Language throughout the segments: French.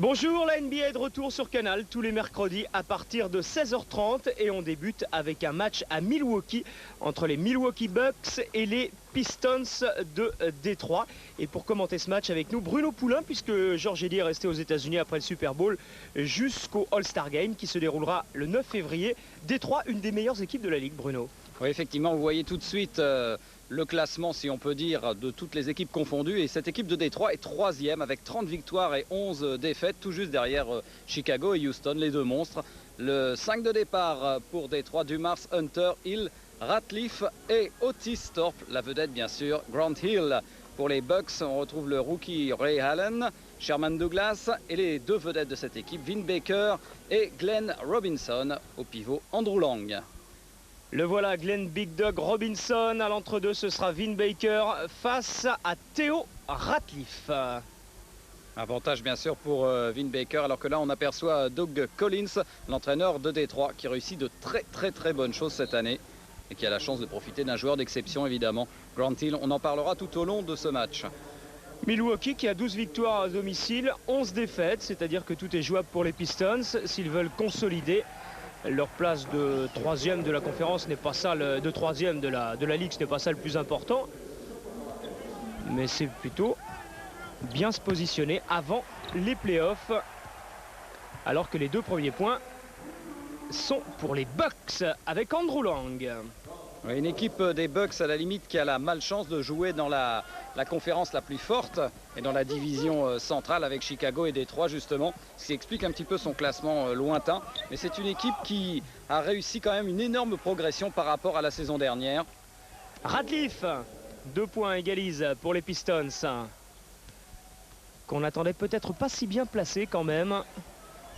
Bonjour, la NBA est de retour sur Canal tous les mercredis à partir de 16h30 et on débute avec un match à Milwaukee entre les Milwaukee Bucks et les Pistons de Détroit. Et pour commenter ce match avec nous, Bruno Poulain, puisque Georges Eddy est resté aux États-Unis après le Super Bowl jusqu'au All-Star Game qui se déroulera le 9 février. Détroit, une des meilleures équipes de la Ligue, Bruno. Oui, effectivement, vous voyez tout de suite le classement, si on peut dire, de toutes les équipes confondues. Et cette équipe de Détroit est troisième avec 30 victoires et 11 défaites, tout juste derrière Chicago et Houston, les deux monstres. Le 5 de départ pour Détroit, Dumars, Hunter, Hill, Ratliff et Otis Thorpe, la vedette bien sûr, Grant Hill. Pour les Bucks, on retrouve le rookie Ray Allen, Sherman Douglas et les deux vedettes de cette équipe, Vin Baker et Glenn Robinson, au pivot Andrew Lang. Le voilà, Glenn Big Dog Robinson. À l'entre-deux, ce sera Vin Baker face à Theo Ratliff. Avantage bien sûr pour Vin Baker, alors que là on aperçoit Doug Collins, l'entraîneur de Détroit, qui réussit de très bonnes choses cette année et qui a la chance de profiter d'un joueur d'exception évidemment, Grant Hill. On en parlera tout au long de ce match. Milwaukee qui a 12 victoires à domicile, 11 défaites, c'est-à-dire que tout est jouable pour les Pistons s'ils veulent consolider leur place de troisième de la conférence. N'est pas ça, de troisième de la Ligue, ce n'est pas ça le plus important. Mais c'est plutôt bien se positionner avant les playoffs. Alors que les deux premiers points sont pour les Bucks avec Andrew Lang. Oui, une équipe des Bucks à la limite qui a la malchance de jouer dans la conférence la plus forte et dans la division centrale avec Chicago et Détroit justement, ce qui explique un petit peu son classement lointain. Mais c'est une équipe qui a réussi quand même une énorme progression par rapport à la saison dernière. Ratliff, 2 points égalise pour les Pistons, qu'on n'attendait peut-être pas si bien placé quand même.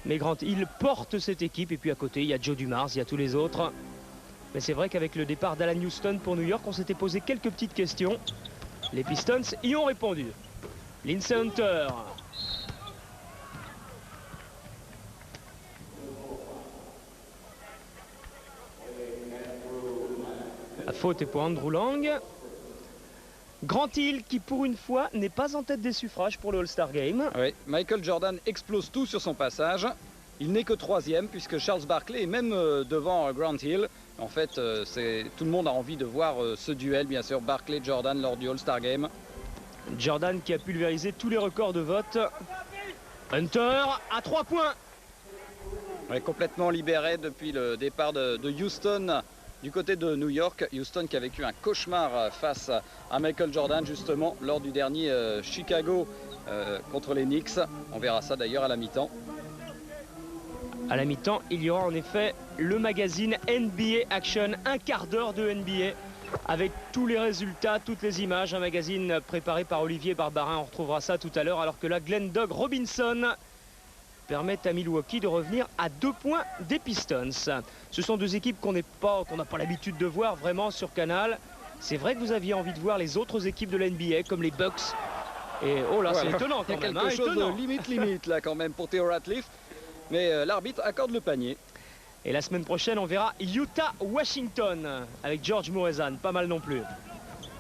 Mais Grant Hill porte cette équipe et puis à côté il y a Joe Dumars, il y a tous les autres. Mais c'est vrai qu'avec le départ d'Alan Houston pour New York, on s'était posé quelques petites questions. Les Pistons y ont répondu. Lindsey Hunter. La faute est pour Andrew Lang. Grant Hill qui pour une fois n'est pas en tête des suffrages pour le All-Star Game. Oui, Michael Jordan explose tout sur son passage. Il n'est que troisième puisque Charles Barkley est même devant Grant Hill. En fait, tout le monde a envie de voir ce duel, bien sûr, Barkley-Jordan lors du All-Star Game. Jordan qui a pulvérisé tous les records de vote. Hunter à 3 points. Ouais, complètement libéré depuis le départ de Houston du côté de New York. Houston qui a vécu un cauchemar face à Michael Jordan justement lors du dernier Chicago contre les Knicks. On verra ça d'ailleurs à la mi-temps. À la mi-temps, il y aura en effet le magazine NBA Action, un quart d'heure de NBA avec tous les résultats, toutes les images. Un magazine préparé par Olivier Barbarin, on retrouvera ça tout à l'heure. Alors que là, Glenn Dog Robinson permet à Milwaukee de revenir à 2 points des Pistons. Ce sont deux équipes qu'on n'a pas l'habitude de voir vraiment sur Canal. C'est vrai que vous aviez envie de voir les autres équipes de la NBA comme les Bucks. Et oh là, c'est étonnant quand même. Il y a quelque chose de limite là quand même pour Theo Ratliff. Mais l'arbitre accorde le panier. Et la semaine prochaine, on verra Utah-Washington avec George Morezan. Pas mal non plus.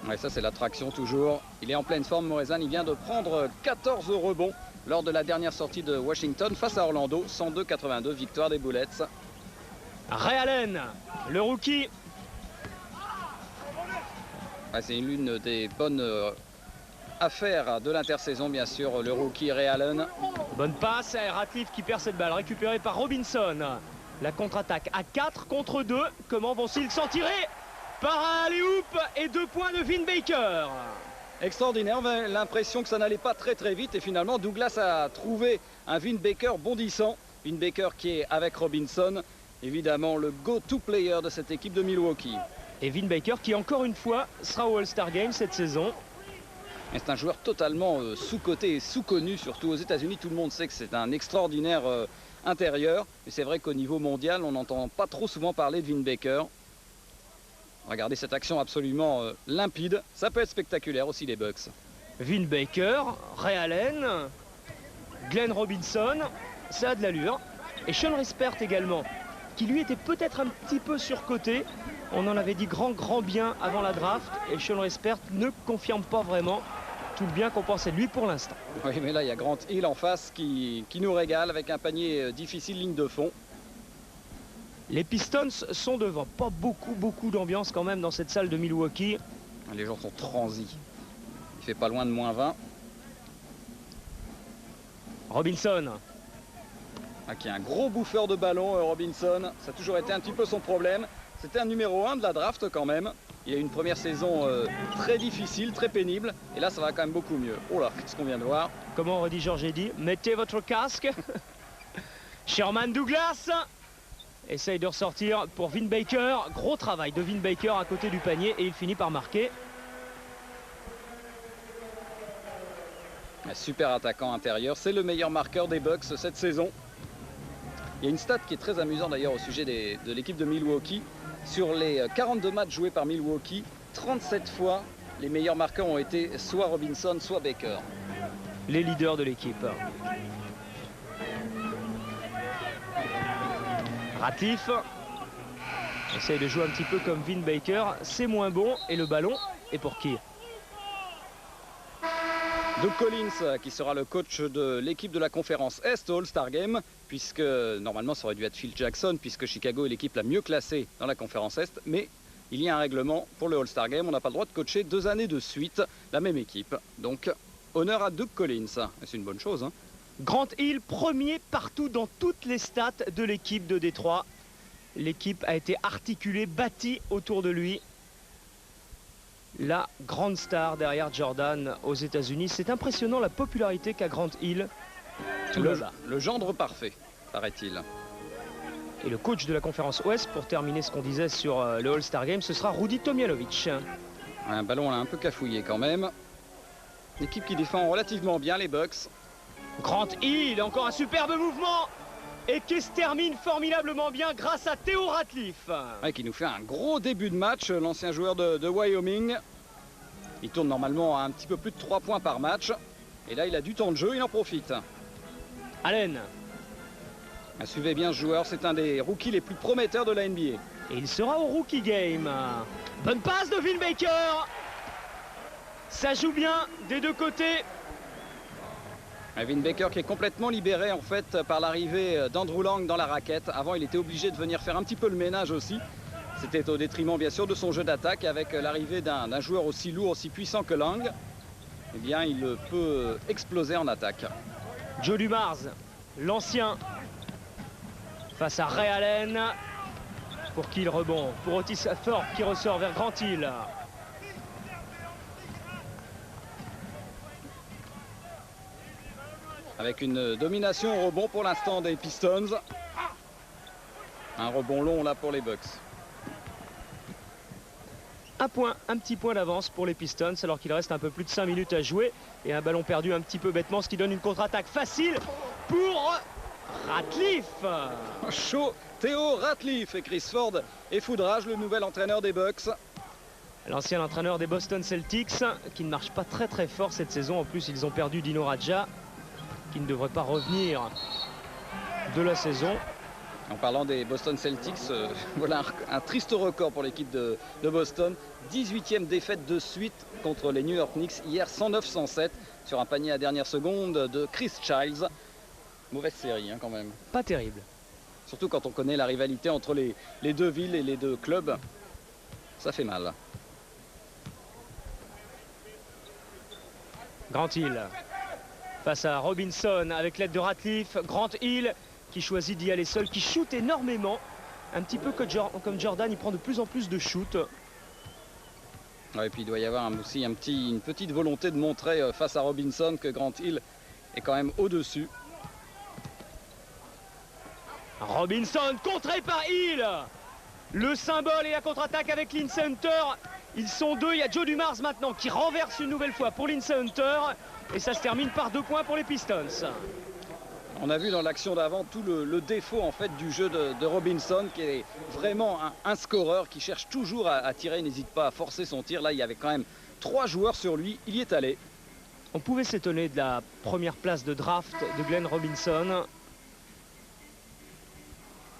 Ouais, ça c'est l'attraction toujours. Il est en pleine forme, Morezan. Il vient de prendre 14 rebonds lors de la dernière sortie de Washington face à Orlando. 102-82, victoire des Bullets. Ray Allen, le rookie. Ouais, c'est l'une des bonnes affaire de l'intersaison, bien sûr, le rookie Ray Allen. Bonne passe, Ratliff qui perd cette balle, récupérée par Robinson. La contre-attaque à 4 contre 2. Comment vont-ils s'en tirer? Par un alley-oop et 2 points de Vin Baker. Extraordinaire, on avait l'impression que ça n'allait pas très vite et finalement Douglas a trouvé un Vin Baker bondissant. Vin Baker qui est avec Robinson, évidemment le go-to player de cette équipe de Milwaukee. Et Vin Baker qui encore une fois sera au All-Star Game cette saison. C'est un joueur totalement sous-coté et sous-connu, surtout aux États-Unis. Tout le monde sait que c'est un extraordinaire intérieur. Mais c'est vrai qu'au niveau mondial, on n'entend pas trop souvent parler de Vin Baker. Regardez cette action absolument limpide. Ça peut être spectaculaire aussi, les Bucks. Vin Baker, Ray Allen, Glenn Robinson, ça a de l'allure. Et Sean Rispert également, qui lui était peut-être un petit peu surcoté. On en avait dit grand bien avant la draft. Et Sean Rispert ne confirme pas vraiment. tout le bien qu'on pensait de lui pour l'instant. Oui, mais là, il y a Grant Hill en face qui nous régale avec un panier difficile, ligne de fond. Les Pistons sont devant. Pas beaucoup d'ambiance quand même dans cette salle de Milwaukee. Les gens sont transis. Il fait pas loin de -20. Robinson. Ah, qui est un gros bouffeur de ballon, Robinson. Ça a toujours été un petit peu son problème. C'était un numéro 1 de la draft quand même. Il a eu une première saison très difficile, très pénible. Et là, ça va quand même beaucoup mieux. Oh là, qu'est-ce qu'on vient de voir. Comment Rudy Georges dit, mettez votre casque. Sherman Douglas essaye de ressortir pour Vin Baker. Gros travail de Vin Baker à côté du panier et il finit par marquer. Un super attaquant intérieur. C'est le meilleur marqueur des Bucks cette saison. Il y a une stat qui est très amusante d'ailleurs au sujet de l'équipe de Milwaukee. Sur les 42 matchs joués par Milwaukee, 37 fois, les meilleurs marqueurs ont été soit Robinson, soit Baker. Les leaders de l'équipe. Ratliff essaye de jouer un petit peu comme Vin Baker. C'est moins bon. Et le ballon est pour qui? Doug Collins, qui sera le coach de l'équipe de la conférence Est au All-Star Game, puisque normalement ça aurait dû être Phil Jackson, puisque Chicago est l'équipe la mieux classée dans la conférence Est, mais il y a un règlement pour le All-Star Game, on n'a pas le droit de coacher 2 années de suite la même équipe. Donc, honneur à Doug Collins, c'est une bonne chose. Hein. Grant Hill, premier partout dans toutes les stats de l'équipe de Détroit. L'équipe a été articulée, bâtie autour de lui. La grande star derrière Jordan aux États-Unis. C'est impressionnant la popularité qu'a Grant Hill. Le gendre parfait, paraît-il. Et le coach de la conférence Ouest, pour terminer ce qu'on disait sur le All-Star Game, ce sera Rudy Tomjanovic. Un ballon là un peu cafouillé quand même. L'équipe qui défend relativement bien les Bucks. Grant Hill, encore un superbe mouvement et qui se termine formidablement bien grâce à Theo Ratliff. Ouais, qui nous fait un gros début de match, l'ancien joueur de Wyoming. Il tourne normalement à un petit peu plus de 3 points par match. Et là, il a du temps de jeu, il en profite. Allen. Suivez bien ce joueur, c'est un des rookies les plus prometteurs de la NBA. Et il sera au Rookie Game. Bonne passe de Vin Baker. Ça joue bien des deux côtés. Vin Baker qui est complètement libéré en fait par l'arrivée d'Andrew Lang dans la raquette. Avant, il était obligé de venir faire un petit peu le ménage aussi. C'était au détriment bien sûr de son jeu d'attaque. Avec l'arrivée d'un joueur aussi lourd, aussi puissant que Lang, eh bien il peut exploser en attaque. Joe Dumars, l'ancien, face à Ray Allen. Pour qui le rebond? Pour Otis Thorpe qui ressort vers Grant Hill. Avec une domination au rebond pour l'instant des Pistons. Un rebond long là pour les Bucks. Un petit point d'avance pour les Pistons alors qu'il reste un peu plus de 5 minutes à jouer. Et un ballon perdu un petit peu bêtement, ce qui donne une contre-attaque facile pour Ratliff. Chaud, Theo Ratliff et Chris Ford et Foudrage, le nouvel entraîneur des Bucks. L'ancien entraîneur des Boston Celtics qui ne marche pas très fort cette saison. En plus, ils ont perdu Dino Radja qui ne devrait pas revenir de la saison. En parlant des Boston Celtics, voilà un triste record pour l'équipe de Boston. 18e défaite de suite contre les New York Knicks hier, 109-107 sur un panier à dernière seconde de Chris Childs. Mauvaise série hein, quand même. Pas terrible. Surtout quand on connaît la rivalité entre les deux villes et les deux clubs. Ça fait mal. Grant Hill face à Robinson avec l'aide de Ratliff. Grant Hill qui choisit d'y aller seul, qui shoot énormément. Un petit peu comme Jordan, il prend de plus en plus de shoot. Ouais, et puis il doit y avoir aussi une petite volonté de montrer face à Robinson que Grant Hill est quand même au-dessus. Robinson contré par Hill. Le symbole et la contre-attaque avec Lindsey Hunter. Ils sont deux, il y a Joe Dumars maintenant qui renverse une nouvelle fois pour Lindsey Hunter. Et ça se termine par 2 points pour les Pistons. On a vu dans l'action d'avant tout le défaut en fait du jeu de Robinson qui est vraiment un scoreur qui cherche toujours à tirer, n'hésite pas à forcer son tir. Là il y avait quand même 3 joueurs sur lui, il y est allé. On pouvait s'étonner de la première place de draft de Glenn Robinson.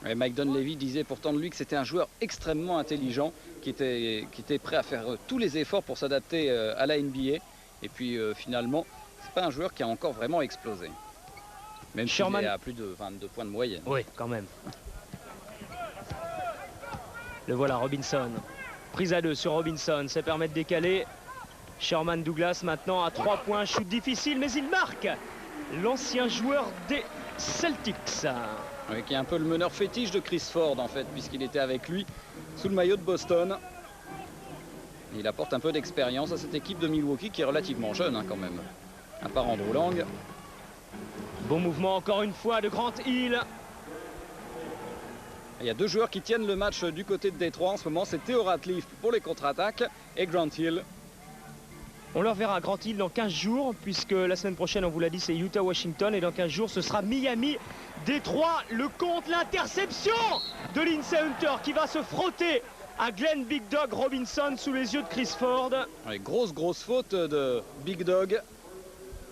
Et Mike Dunleavy disait pourtant de lui que c'était un joueur extrêmement intelligent qui était prêt à faire tous les efforts pour s'adapter à la NBA. Et puis finalement, c'est pas un joueur qui a encore vraiment explosé. Même s'il est à plus de 22 points de moyenne. Oui, quand même. Le voilà, Robinson. Prise à 2 sur Robinson, ça permet de décaler. Sherman Douglas maintenant à 3 points, shoot difficile, mais il marque. L'ancien joueur des Celtics. Oui, qui est un peu le meneur fétiche de Chris Ford en fait, puisqu'il était avec lui sous le maillot de Boston. Il apporte un peu d'expérience à cette équipe de Milwaukee qui est relativement jeune quand même. À part Andrew Lang. Bon mouvement encore une fois de Grant Hill. Il y a deux joueurs qui tiennent le match du côté de Détroit en ce moment. C'est Theo Ratliff pour les contre-attaques et Grant Hill. On leur verra Grant Hill dans 15 jours, puisque la semaine prochaine, on vous l'a dit, c'est Utah-Washington. Et dans 15 jours, ce sera Miami-Détroit. Le compte, l'interception de Lindsey Hunter qui va se frotter à Glenn Big Dog Robinson sous les yeux de Chris Ford. Oui, grosse faute de Big Dog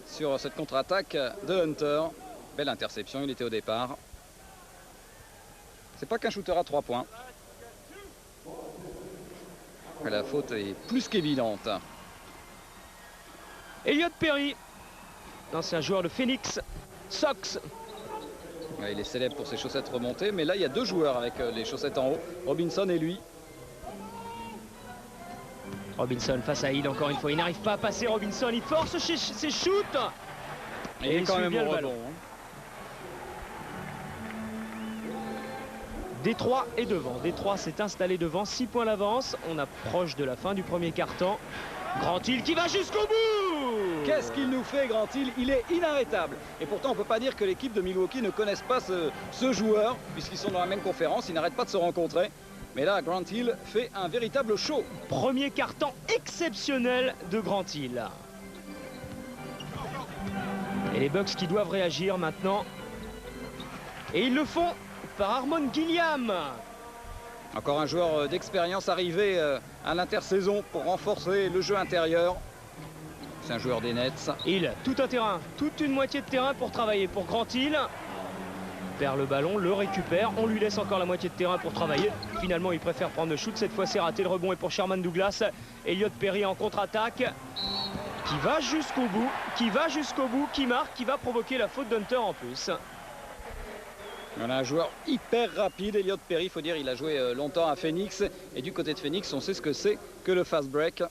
sur cette contre-attaque de Hunter. Belle interception, il était au départ. C'est pas qu'un shooter à 3 points. Mais la faute est plus qu'évidente. Elliot Perry, l'ancien joueur de Phoenix Sox. Ouais, il est célèbre pour ses chaussettes remontées, mais là il y a deux joueurs avec les chaussettes en haut, Robinson et lui. Robinson face à Hill encore une fois, il n'arrive pas à passer. Robinson, il force ses shoots. Et il est quand même bien au le ballon. rebond. Détroit est devant. Détroit s'est installé devant, 6 points d'avance. On approche de la fin du premier quart-temps. Grant Hill qui va jusqu'au bout. Qu'est-ce qu'il nous fait, Grant Hill? Il est inarrêtable. Et pourtant, on ne peut pas dire que l'équipe de Milwaukee ne connaisse pas ce joueur, puisqu'ils sont dans la même conférence, ils n'arrêtent pas de se rencontrer. Mais là, Grant Hill fait un véritable show. Premier quart-temps exceptionnel de Grant Hill. Et les Bucks qui doivent réagir maintenant. Et ils le font par Harmon Gilliam. Encore un joueur d'expérience arrivé à l'intersaison pour renforcer le jeu intérieur. C'est un joueur des Nets. Hill, tout un terrain, toute une moitié de terrain pour travailler pour Grant Hill. Perd le ballon, le récupère, on lui laisse encore la moitié de terrain pour travailler. Finalement, il préfère prendre le shoot. Cette fois, c'est raté. Le rebond est pour Sherman Douglas. Elliot Perry en contre-attaque. Qui va jusqu'au bout, qui marque, qui va provoquer la faute d'Hunter en plus. On a un joueur hyper rapide, Elliot Perry, il faut dire, il a joué longtemps à Phoenix. Et du côté de Phoenix, on sait ce que c'est que le fast break.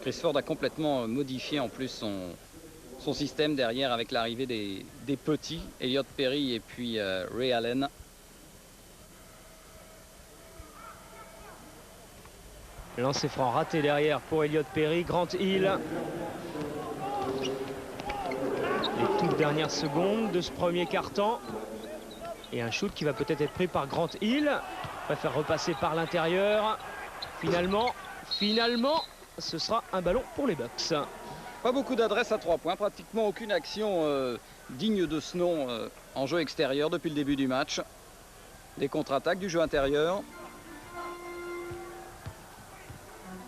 Chris Ford a complètement modifié en plus son système derrière avec l'arrivée des petits, Elliot Perry et puis Ray Allen. Lancer franc raté derrière pour Elliot Perry. Grant Hill. Les toutes dernières secondes de ce premier quart-temps. Et un shoot qui va peut-être être pris par Grant Hill. Préfère repasser par l'intérieur. Finalement, ce sera un ballon pour les Bucks. Pas beaucoup d'adresse à 3 points, pratiquement aucune action digne de ce nom en jeu extérieur depuis le début du match. Des contre-attaques, du jeu intérieur.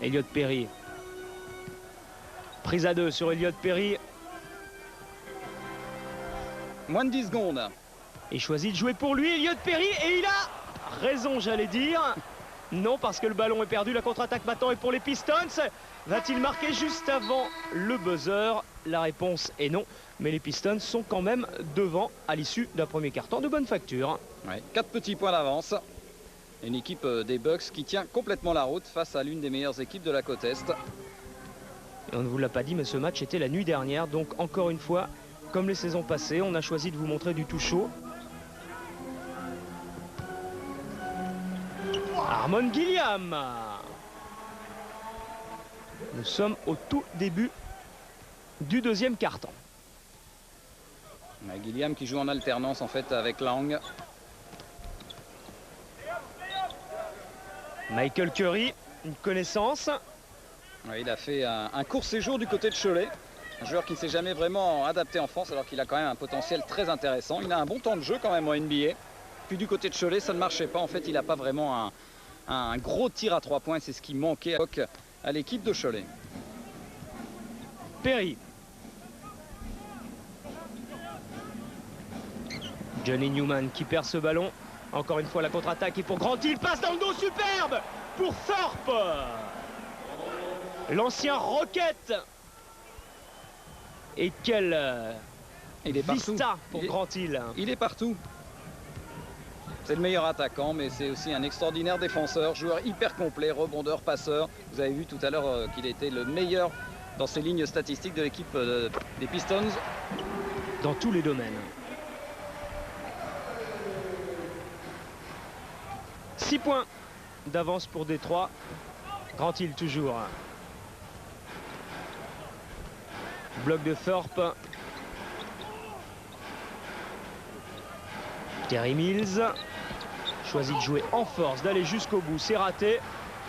Elliot Perry. Prise à 2 sur Elliot Perry. Moins de 10 secondes. Il choisit de jouer pour lui, Elliot Perry, et il a raison, j'allais dire. Non, parce que le ballon est perdu. La contre-attaque maintenant est pour les Pistons. Va-t-il marquer juste avant le buzzer? La réponse est non. Mais les Pistons sont quand même devant à l'issue d'un premier quart-temps de bonne facture. Ouais, 4 petits points d'avance. Une équipe des Bucks qui tient complètement la route face à l'une des meilleures équipes de la côte Est. Et on ne vous l'a pas dit, mais ce match était la nuit dernière. Donc encore une fois, comme les saisons passées, on a choisi de vous montrer du tout chaud. Harmon Gilliam. Nous sommes au tout début du deuxième quart-temps. Gilliam qui joue en alternance en fait avec Lang. Michael Curry, une connaissance. Ouais, il a fait un court séjour du côté de Cholet. Un joueur qui ne s'est jamais vraiment adapté en France alors qu'il a quand même un potentiel très intéressant. Il a un bon temps de jeu quand même en NBA. Puis du côté de Cholet, ça ne marchait pas. En fait, il n'a pas vraiment un gros tir à 3 points. C'est ce qui manquait à l'équipe de Cholet. Perry. Johnny Newman qui perd ce ballon. Encore une fois la contre-attaque et pour Grant Hill, passe dans le dos, superbe pour Thorpe. L'ancien Rocket. Et quel vista pour Grant Hill. Il est partout. C'est le meilleur attaquant, mais c'est aussi un extraordinaire défenseur, joueur hyper complet, rebondeur, passeur. Vous avez vu tout à l'heure qu'il était le meilleur dans ces lignes statistiques de l'équipe des Pistons. Dans tous les domaines. 6 points d'avance pour Détroit. Grant Hill toujours. Bloc de Thorpe. Terry Mills choisit de jouer en force, d'aller jusqu'au bout. C'est raté.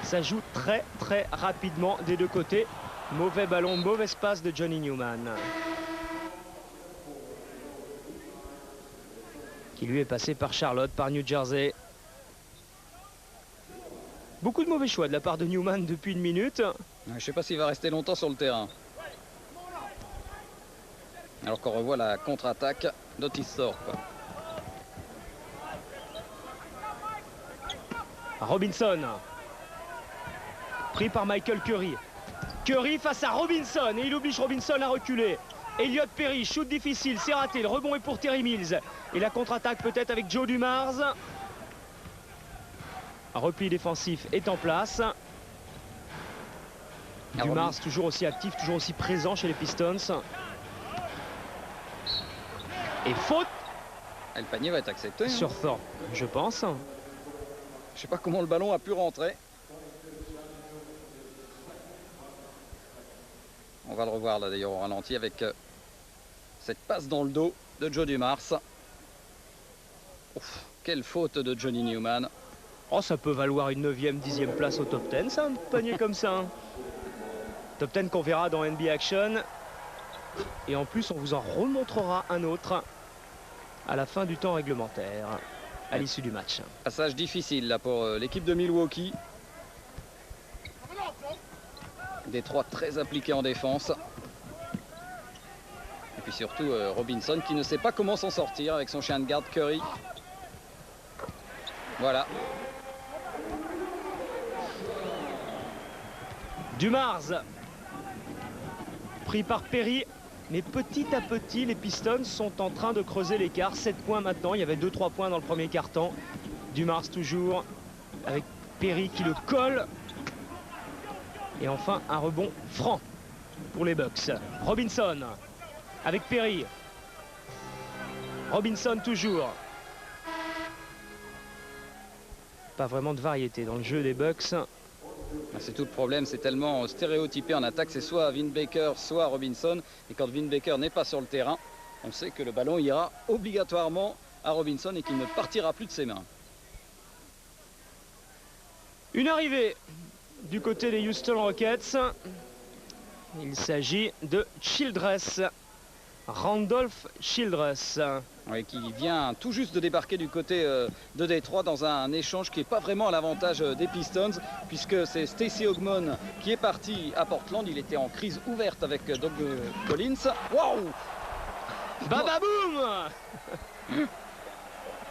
Ça joue très rapidement des deux côtés. Mauvais ballon, mauvaise passe de Johnny Newman. Qui lui est passé par Charlotte, par New Jersey. Beaucoup de mauvais choix de la part de Newman depuis une minute. Je ne sais pas s'il va rester longtemps sur le terrain. Alors qu'on revoit la contre-attaque d'Otis Thorpe. Robinson. Pris par Michael Curry. Curry face à Robinson et il oblige Robinson à reculer. Elliott Perry, shoot difficile, c'est raté. Le rebond est pour Terry Mills. Et la contre-attaque peut-être avec Joe Dumars. Un repli défensif est en place. Dumars toujours aussi actif, toujours aussi présent chez les Pistons. Et faute. Et le panier va être accepté. Sur Thorpe, je pense. Je sais pas comment le ballon a pu rentrer. On va le revoir là d'ailleurs au ralenti avec cette passe dans le dos de Joe Dumars. Ouf, quelle faute de Johnny Newman. Oh, ça peut valoir une 9e, 10e place au top 10, ça, un panier comme ça. Hein. Top 10 qu'on verra dans NBA Action. Et en plus, on vous en remontrera un autre à la fin du temps réglementaire, à l'issue du match. Passage difficile là pour l'équipe de Milwaukee. Détroit très appliqué en défense. Et puis surtout Robinson qui ne sait pas comment s'en sortir avec son chien de garde Curry. Voilà. Dumars pris par Perry. Mais petit à petit, les Pistons sont en train de creuser l'écart. 7 points maintenant. Il y avait 2-3 points dans le premier quart-temps. Dumars toujours avec Perry qui le colle. Et enfin, un rebond franc pour les Bucks. Robinson avec Perry. Robinson toujours. Pas vraiment de variété dans le jeu des Bucks. C'est tout le problème, c'est tellement stéréotypé en attaque, c'est soit Vin Baker, soit Robinson. Et quand Vin Baker n'est pas sur le terrain, on sait que le ballon ira obligatoirement à Robinson et qu'il ne partira plus de ses mains. Une arrivée du côté des Houston Rockets. Il s'agit de Childress. Randolph Childress. Oui, qui vient tout juste de débarquer du côté de Détroit dans un échange qui n'est pas vraiment à l'avantage des Pistons, puisque c'est Stacey Ogmon qui est parti à Portland. Il était en crise ouverte avec Doug Collins. Waouh! Bababoum!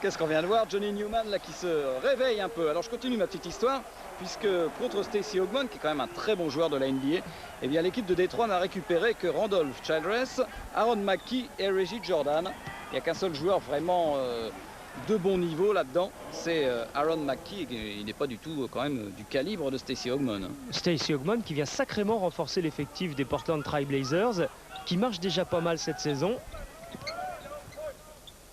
Qu'est-ce qu'on vient de voir? Johnny Newman là qui se réveille un peu. Alors je continue ma petite histoire, puisque contre Stacey Ogmon, qui est quand même un très bon joueur de la NBA, eh bien l'équipe de Détroit n'a récupéré que Randolph Childress, Aaron McKie et Reggie Jordan. Il n'y a qu'un seul joueur vraiment de bon niveau là-dedans, c'est Aaron McKie. Il n'est pas du tout quand même du calibre de Stacey Ogmon. Stacey Ogmon qui vient sacrément renforcer l'effectif des Portland Trail Blazers, qui marche déjà pas mal cette saison.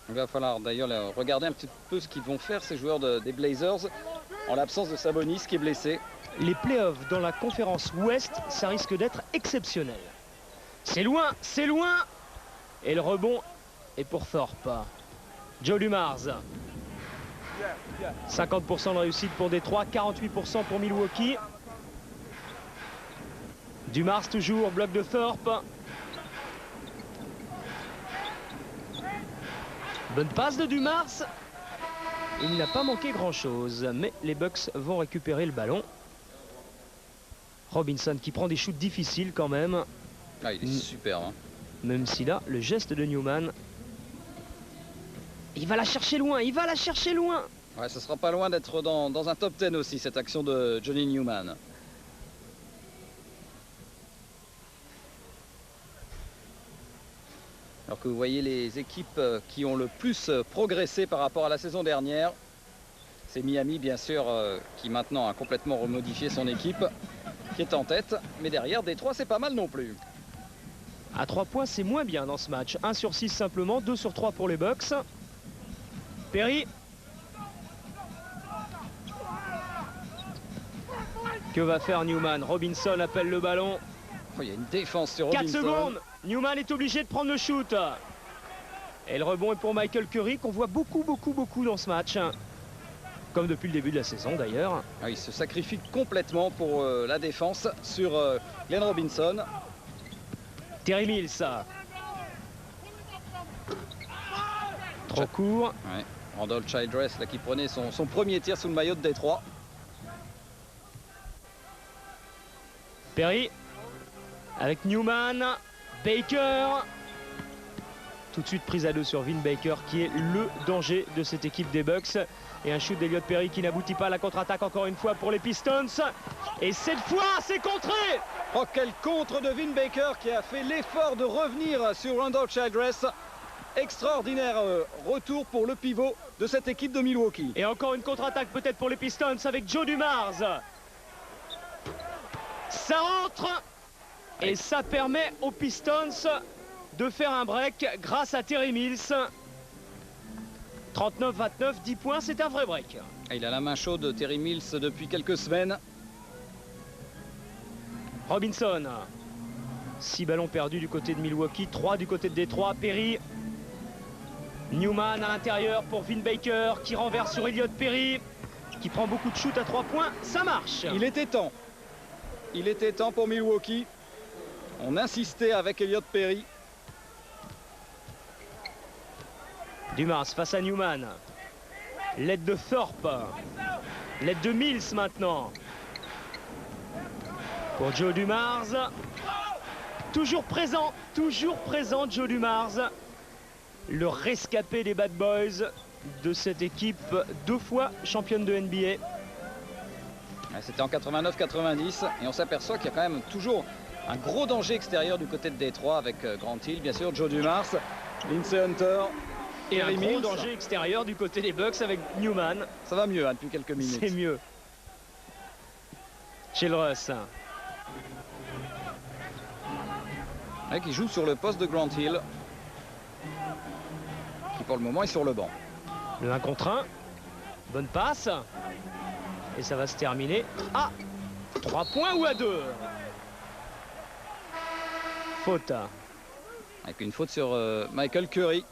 Il va falloir d'ailleurs regarder un petit peu ce qu'ils vont faire ces joueurs des Blazers en l'absence de Sabonis qui est blessé. Les playoffs dans la conférence Ouest, ça risque d'être exceptionnel. C'est loin, c'est loin. Et le rebond est pour Thorpe. Joe Dumars. 50% de réussite pour Détroit, 48% pour Milwaukee. Dumars toujours, bloc de Thorpe. Bonne passe de Dumars. Il n'a pas manqué grand-chose, mais les Bucks vont récupérer le ballon. Robinson qui prend des shoots difficiles quand même. Ah, il est super. Hein. Même si là, le geste de Newman. Il va la chercher loin, il va la chercher loin. Ouais, ce sera pas loin d'être dans un top 10 aussi, cette action de Johnny Newman. Alors que vous voyez les équipes qui ont le plus progressé par rapport à la saison dernière. C'est Miami, bien sûr, qui maintenant a complètement remodifié son équipe, qui est en tête. Mais derrière, Détroit, c'est pas mal non plus. À 3 points, c'est moins bien dans ce match. 1 sur 6 simplement, 2 sur 3 pour les Bucks. Perry. Que va faire Newman? Robinson appelle le ballon. Oh, il y a une défense sur 4 Robinson. secondes. Newman est obligé de prendre le shoot. Et le rebond est pour Michael Curry, qu'on voit beaucoup dans ce match. Comme depuis le début de la saison d'ailleurs. Ah, il se sacrifie complètement pour la défense sur Glenn Robinson. Terry Mills. Trop court. Ouais. Randall Childress là, qui prenait son premier tir sous le maillot de Détroit. Perry avec Newman. Baker. Tout de suite prise à 2 sur Vin Baker qui est le danger de cette équipe des Bucks. Et un shoot d'Elliott Perry qui n'aboutit pas à la contre-attaque encore une fois pour les Pistons. Et cette fois, c'est contré. Oh, quel contre de Vin Baker qui a fait l'effort de revenir sur Randall Childress. Extraordinaire retour pour le pivot de cette équipe de Milwaukee. Et encore une contre-attaque peut-être pour les Pistons avec Joe Dumars. Ça rentre. Et ça permet aux Pistons de faire un break grâce à Terry Mills. 39-29, 10 points, c'est un vrai break. Il a la main chaude, Terry Mills, depuis quelques semaines. Robinson. 6 ballons perdus du côté de Milwaukee, 3 du côté de Détroit. Perry. Newman à l'intérieur pour Vin Baker qui renverse sur Elliott Perry, qui prend beaucoup de shoots à 3 points. Ça marche. Il était temps. Il était temps pour Milwaukee. On insistait avec Elliott Perry. Dumars face à Newman. L'aide de Thorpe. L'aide de Mills maintenant. Pour Joe Dumars. Toujours présent Joe Dumars. Le rescapé des Bad Boys de cette équipe 2 fois championne de NBA. C'était en 89-90 et on s'aperçoit qu'il y a quand même toujours un gros danger extérieur du côté de Détroit avec Grant Hill, bien sûr, Joe Dumars, Lindsey Hunter. Et un gros danger extérieur du côté des Bucks avec Newman. Ça va mieux hein, depuis quelques minutes. C'est mieux. Childress. Qui joue sur le poste de Grant Hill. Qui pour le moment est sur le banc. Le 1 contre 1. Bonne passe. Et ça va se terminer à 3 points ou à 2. Faute. Avec une faute sur Michael Curry.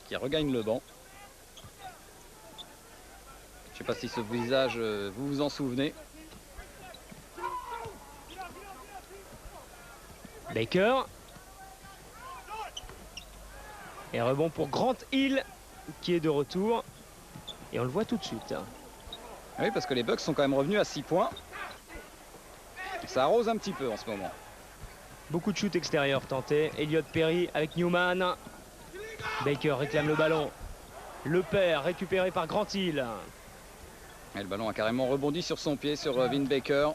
Qui regagne le banc. Je ne sais pas si ce visage, vous vous en souvenez. Baker. Et rebond pour Grant Hill qui est de retour. Et on le voit tout de suite. Oui, parce que les Bucks sont quand même revenus à 6 points. Ça arrose un petit peu en ce moment. Beaucoup de shoots extérieurs tentés. Elliott Perry avec Newman. Baker réclame le ballon. Le perd récupéré par Grant Hill. Et le ballon a carrément rebondi sur son pied, sur Vin Baker.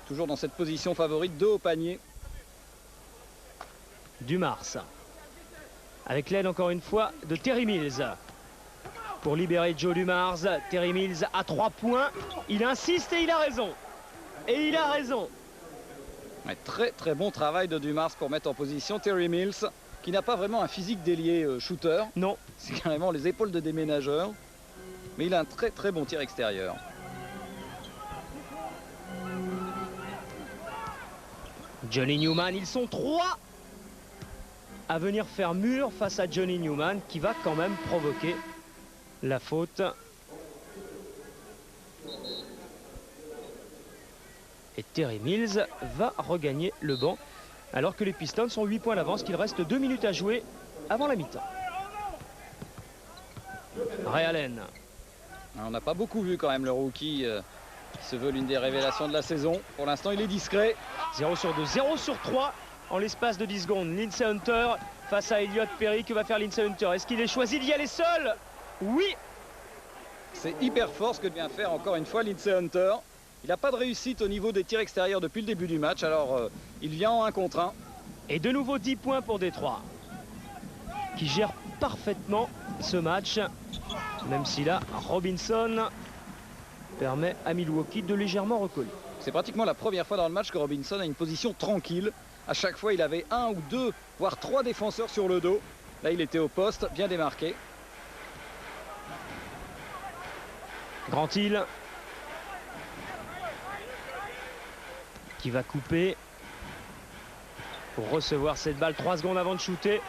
Toujours dans cette position favorite, 2 au panier. Dumars. Avec l'aide encore une fois de Terry Mills. Pour libérer Joe Dumars. Terry Mills à 3 points. Il insiste et il a raison. Et il a raison. Ouais, très bon travail de Dumars pour mettre en position Terry Mills, qui n'a pas vraiment un physique d'ailier shooter. Non. C'est carrément les épaules de déménageur. Mais il a un très bon tir extérieur. Johnny Newman, ils sont 3 à venir faire mur face à Johnny Newman qui va quand même provoquer la faute. Et Terry Mills va regagner le banc alors que les Pistons sont 8 points d'avance, qu'il reste 2 minutes à jouer avant la mi-temps. Ray Allen. On n'a pas beaucoup vu quand même le rookie qui se veut l'une des révélations de la saison. Pour l'instant, il est discret. 0 sur 2, 0 sur 3 en l'espace de 10 secondes. Lindsey Hunter face à Elliott Perry. Que va faire Lindsey Hunter? Est-ce qu'il est choisi d'y aller seul? Oui. C'est hyper fort ce que vient faire encore une fois Lindsey Hunter. Il n'a pas de réussite au niveau des tirs extérieurs depuis le début du match, alors il vient en 1 contre 1. Et de nouveau 10 points pour Détroit, qui gère parfaitement ce match, même si là, Robinson permet à Milwaukee de légèrement recoller. C'est pratiquement la première fois dans le match que Robinson a une position tranquille. À chaque fois, il avait 1 ou 2, voire 3 défenseurs sur le dos. Là, il était au poste, bien démarqué. Grant Hill qui va couper pour recevoir cette balle 3 secondes avant de shooter.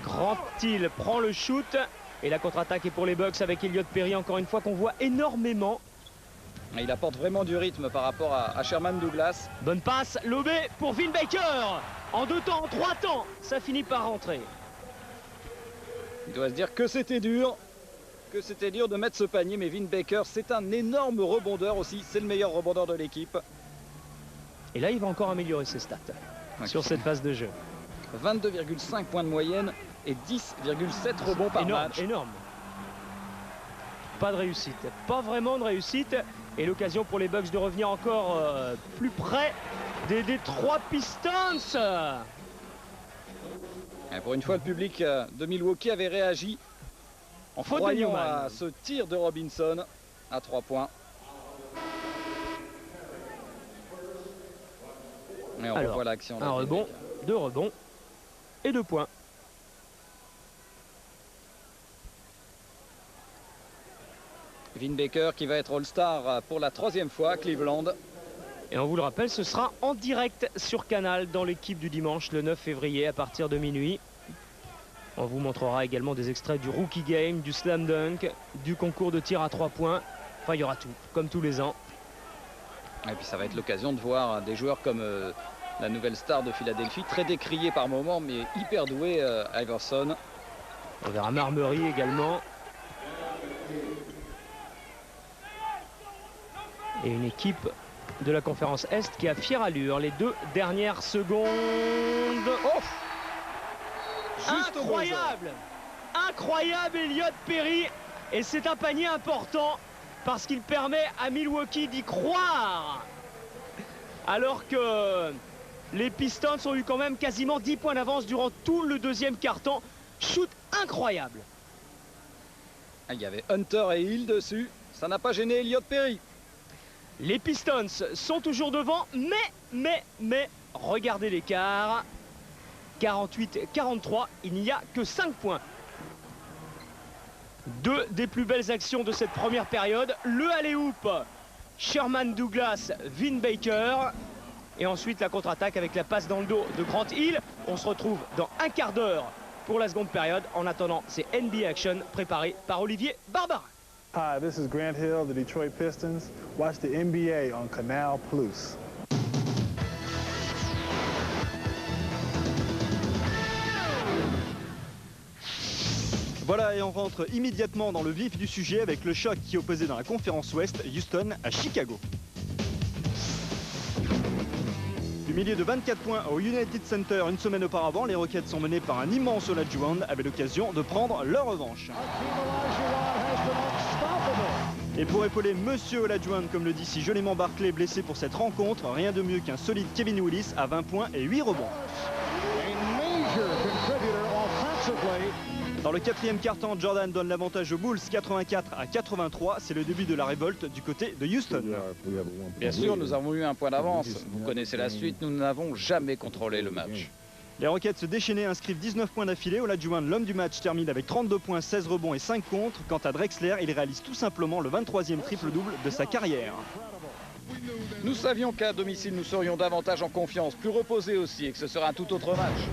Grant Hill prend le shoot et la contre-attaque est pour les Bucks avec Elliott Perry, encore une fois qu'on voit énormément. Il apporte vraiment du rythme par rapport à Sherman Douglas. Bonne passe, lobé pour Vin Baker. En 2 temps, en 3 temps, ça finit par rentrer. Il doit se dire que c'était dur de mettre ce panier, mais Vin Baker, c'est un énorme rebondeur aussi. C'est le meilleur rebondeur de l'équipe. Et là, il va encore améliorer ses stats sur cette phase de jeu. 22,5 points de moyenne et 10,7 rebonds par match. Énorme. Pas de réussite, pas vraiment de réussite. Et l'occasion pour les Bucks de revenir encore plus près des Detroit Pistons. Et pour une fois, le public de Milwaukee avait réagi en croyant à ce tir de Robinson à 3 points. Et on revoit l'action. Un rebond, 2 rebonds et 2 points. Vin Baker qui va être All-Star pour la 3e fois à Cleveland. Et on vous le rappelle, ce sera en direct sur Canal dans l'équipe du dimanche le 9 février à partir de minuit. On vous montrera également des extraits du Rookie Game, du Slam Dunk, du concours de tir à 3 points. Enfin, il y aura tout, comme tous les ans. Et puis ça va être l'occasion de voir des joueurs comme la nouvelle star de Philadelphie, très décrié par moments, mais hyper doué, Iverson. On verra Marbury également. Et une équipe de la conférence Est qui a fière allure. Les 2 dernières secondes. Oh, incroyable! Incroyable Elliott Perry. Et c'est un panier important parce qu'il permet à Milwaukee d'y croire. Alors que les Pistons ont eu quand même quasiment 10 points d'avance durant tout le 2e quart-temps. Shoot incroyable. Il y avait Hunter et Hill dessus. Ça n'a pas gêné Elliott Perry. Les Pistons sont toujours devant, mais, regardez l'écart. 48-43, il n'y a que 5 points. 2 des plus belles actions de cette première période. Le alley-oop, Sherman Douglas, Vin Baker. Et ensuite la contre-attaque avec la passe dans le dos de Grant Hill. On se retrouve dans un quart d'heure pour la seconde période. En attendant, c'est NBA Action préparé par Olivier Barbarin. Hi, this is Grant Hill of the Detroit Pistons. Watch the NBA on Canal+. Voilà, et on rentre immédiatement dans le vif du sujet avec le choc qui opposait dans la conférence Ouest Houston à Chicago. Du milieu de 24 points au United Center une semaine auparavant, les Rockets sont menés par un immense Olajuwon avec l'occasion de prendre leur revanche. Et pour épauler Monsieur Olajuwon, comme le dit si joliment Barclay, blessé pour cette rencontre, rien de mieux qu'un solide Kevin Willis à 20 points et 8 rebonds. Dans le 4e quart-temps, Jordan donne l'avantage aux Bulls 84-83. C'est le début de la révolte du côté de Houston. Bien sûr, nous avons eu un point d'avance. Vous connaissez la suite, nous n'avons jamais contrôlé le match. Les Rockets se déchaînés inscrivent 19 points d'affilée. Olajuwon, l'homme du match, termine avec 32 points, 16 rebonds et 5 contres. Quant à Drexler, il réalise tout simplement le 23e triple-double de sa carrière. Nous savions qu'à domicile, nous serions davantage en confiance, plus reposés aussi, et que ce sera un tout autre match.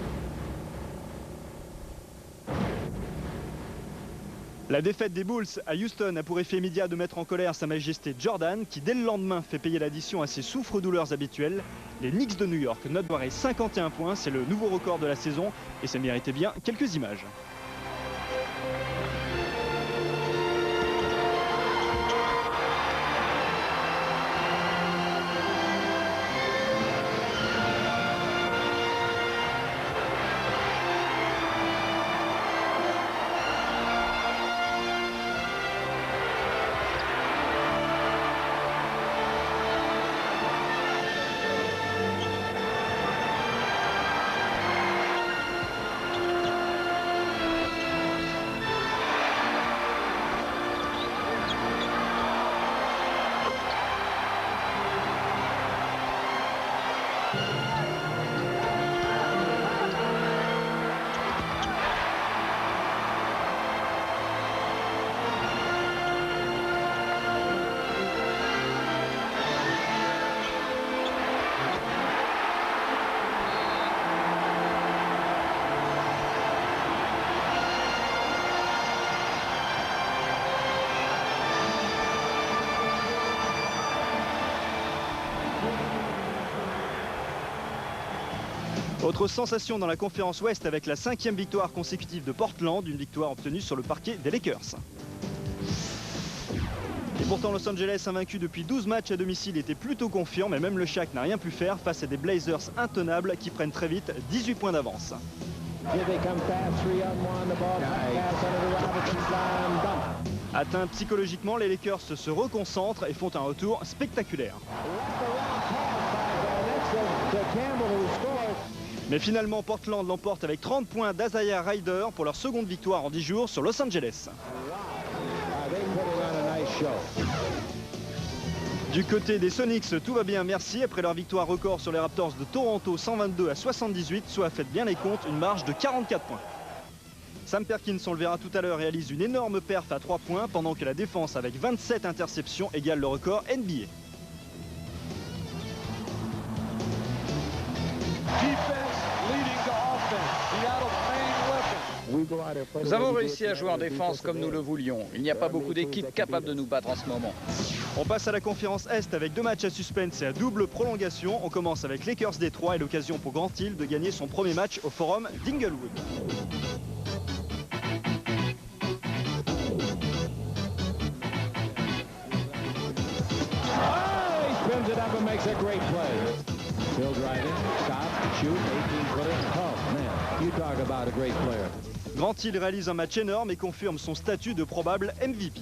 La défaite des Bulls à Houston a pour effet immédiat de mettre en colère Sa Majesté Jordan, qui dès le lendemain fait payer l'addition à ses souffres-douleurs habituels. Les Knicks de New York notent barré 51 points, c'est le nouveau record de la saison, et ça méritait bien quelques images. Autre sensation dans la conférence Ouest avec la 5e victoire consécutive de Portland, une victoire obtenue sur le parquet des Lakers. Et pourtant Los Angeles, invaincu depuis 12 matchs à domicile, était plutôt confiant, mais même le Shaq n'a rien pu faire face à des Blazers intenables qui prennent très vite 18 points d'avance. Atteints psychologiquement, les Lakers se reconcentrent et font un retour spectaculaire. Mais finalement, Portland l'emporte avec 30 points d'Isaiah Rider pour leur seconde victoire en 10 jours sur Los Angeles. Du côté des Sonics, tout va bien, merci. Après leur victoire record sur les Raptors de Toronto 122-78, soit faites bien les comptes, une marge de 44 points. Sam Perkins, on le verra tout à l'heure, réalise une énorme perf à 3 points pendant que la défense avec 27 interceptions égale le record NBA. Nous avons réussi à jouer en défense comme nous le voulions. Il n'y a pas beaucoup d'équipes capables de nous battre en ce moment. On passe à la conférence Est avec 2 matchs à suspense et à double prolongation. On commence avec Lakers Détroit et l'occasion pour Grant Hill de gagner son premier match au forum d'Inglewood. Grant Hill réalise un match énorme et confirme son statut de probable MVP.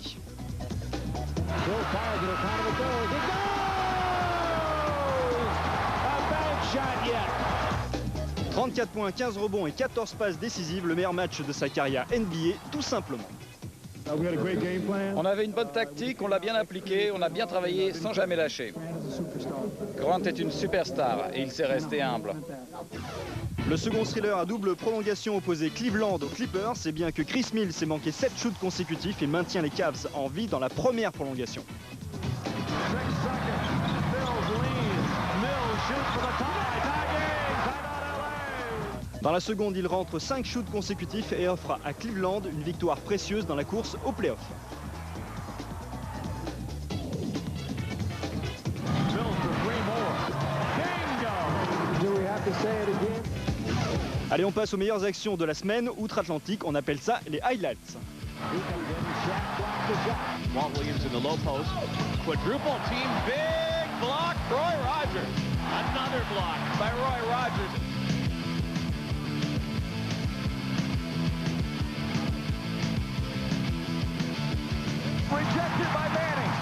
34 points, 15 rebonds et 14 passes décisives, le meilleur match de sa carrière NBA, tout simplement. On avait une bonne tactique, on l'a bien appliquée, on a bien travaillé sans jamais lâcher. Grant est une superstar et il s'est resté humble. Le second thriller à double prolongation opposait Cleveland aux Clippers, c'est bien que Chris Mills s'est manqué 7 shoots consécutifs et maintient les Cavs en vie dans la première prolongation. Dans la seconde, il rentre 5 shoots consécutifs et offre à Cleveland une victoire précieuse dans la course aux playoffs. Allez, on passe aux meilleures actions de la semaine outre-Atlantique. On appelle ça les highlights. Walt Williams in the low post. Quadruple team, big block, Roy Rogers. Another block by Roy Rogers. Rejected by Manning.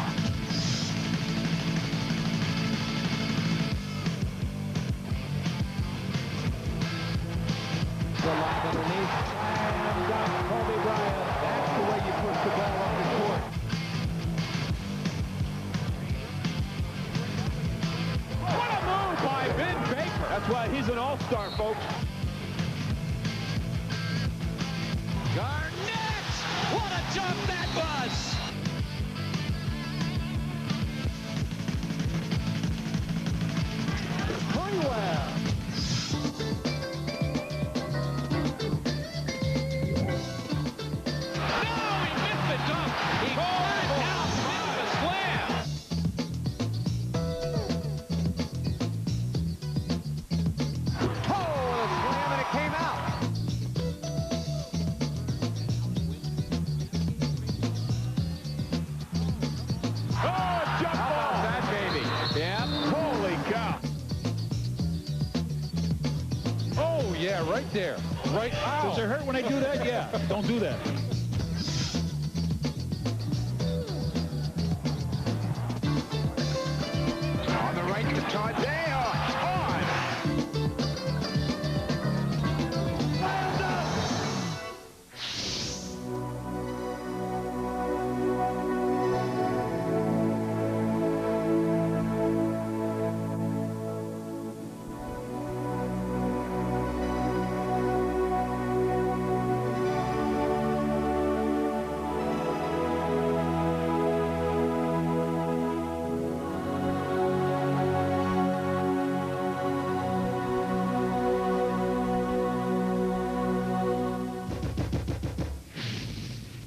The lob underneath. And got Kobe Bryant. That's the way you push the ball up the court. What a move by Ben Baker. That's why he's an all-star, folks. Garnett! What a jump that was! Honeywell. Yeah, right there. Right. Does it hurt when I do that? Yeah. Don't do that. On the right to Todd. They are on.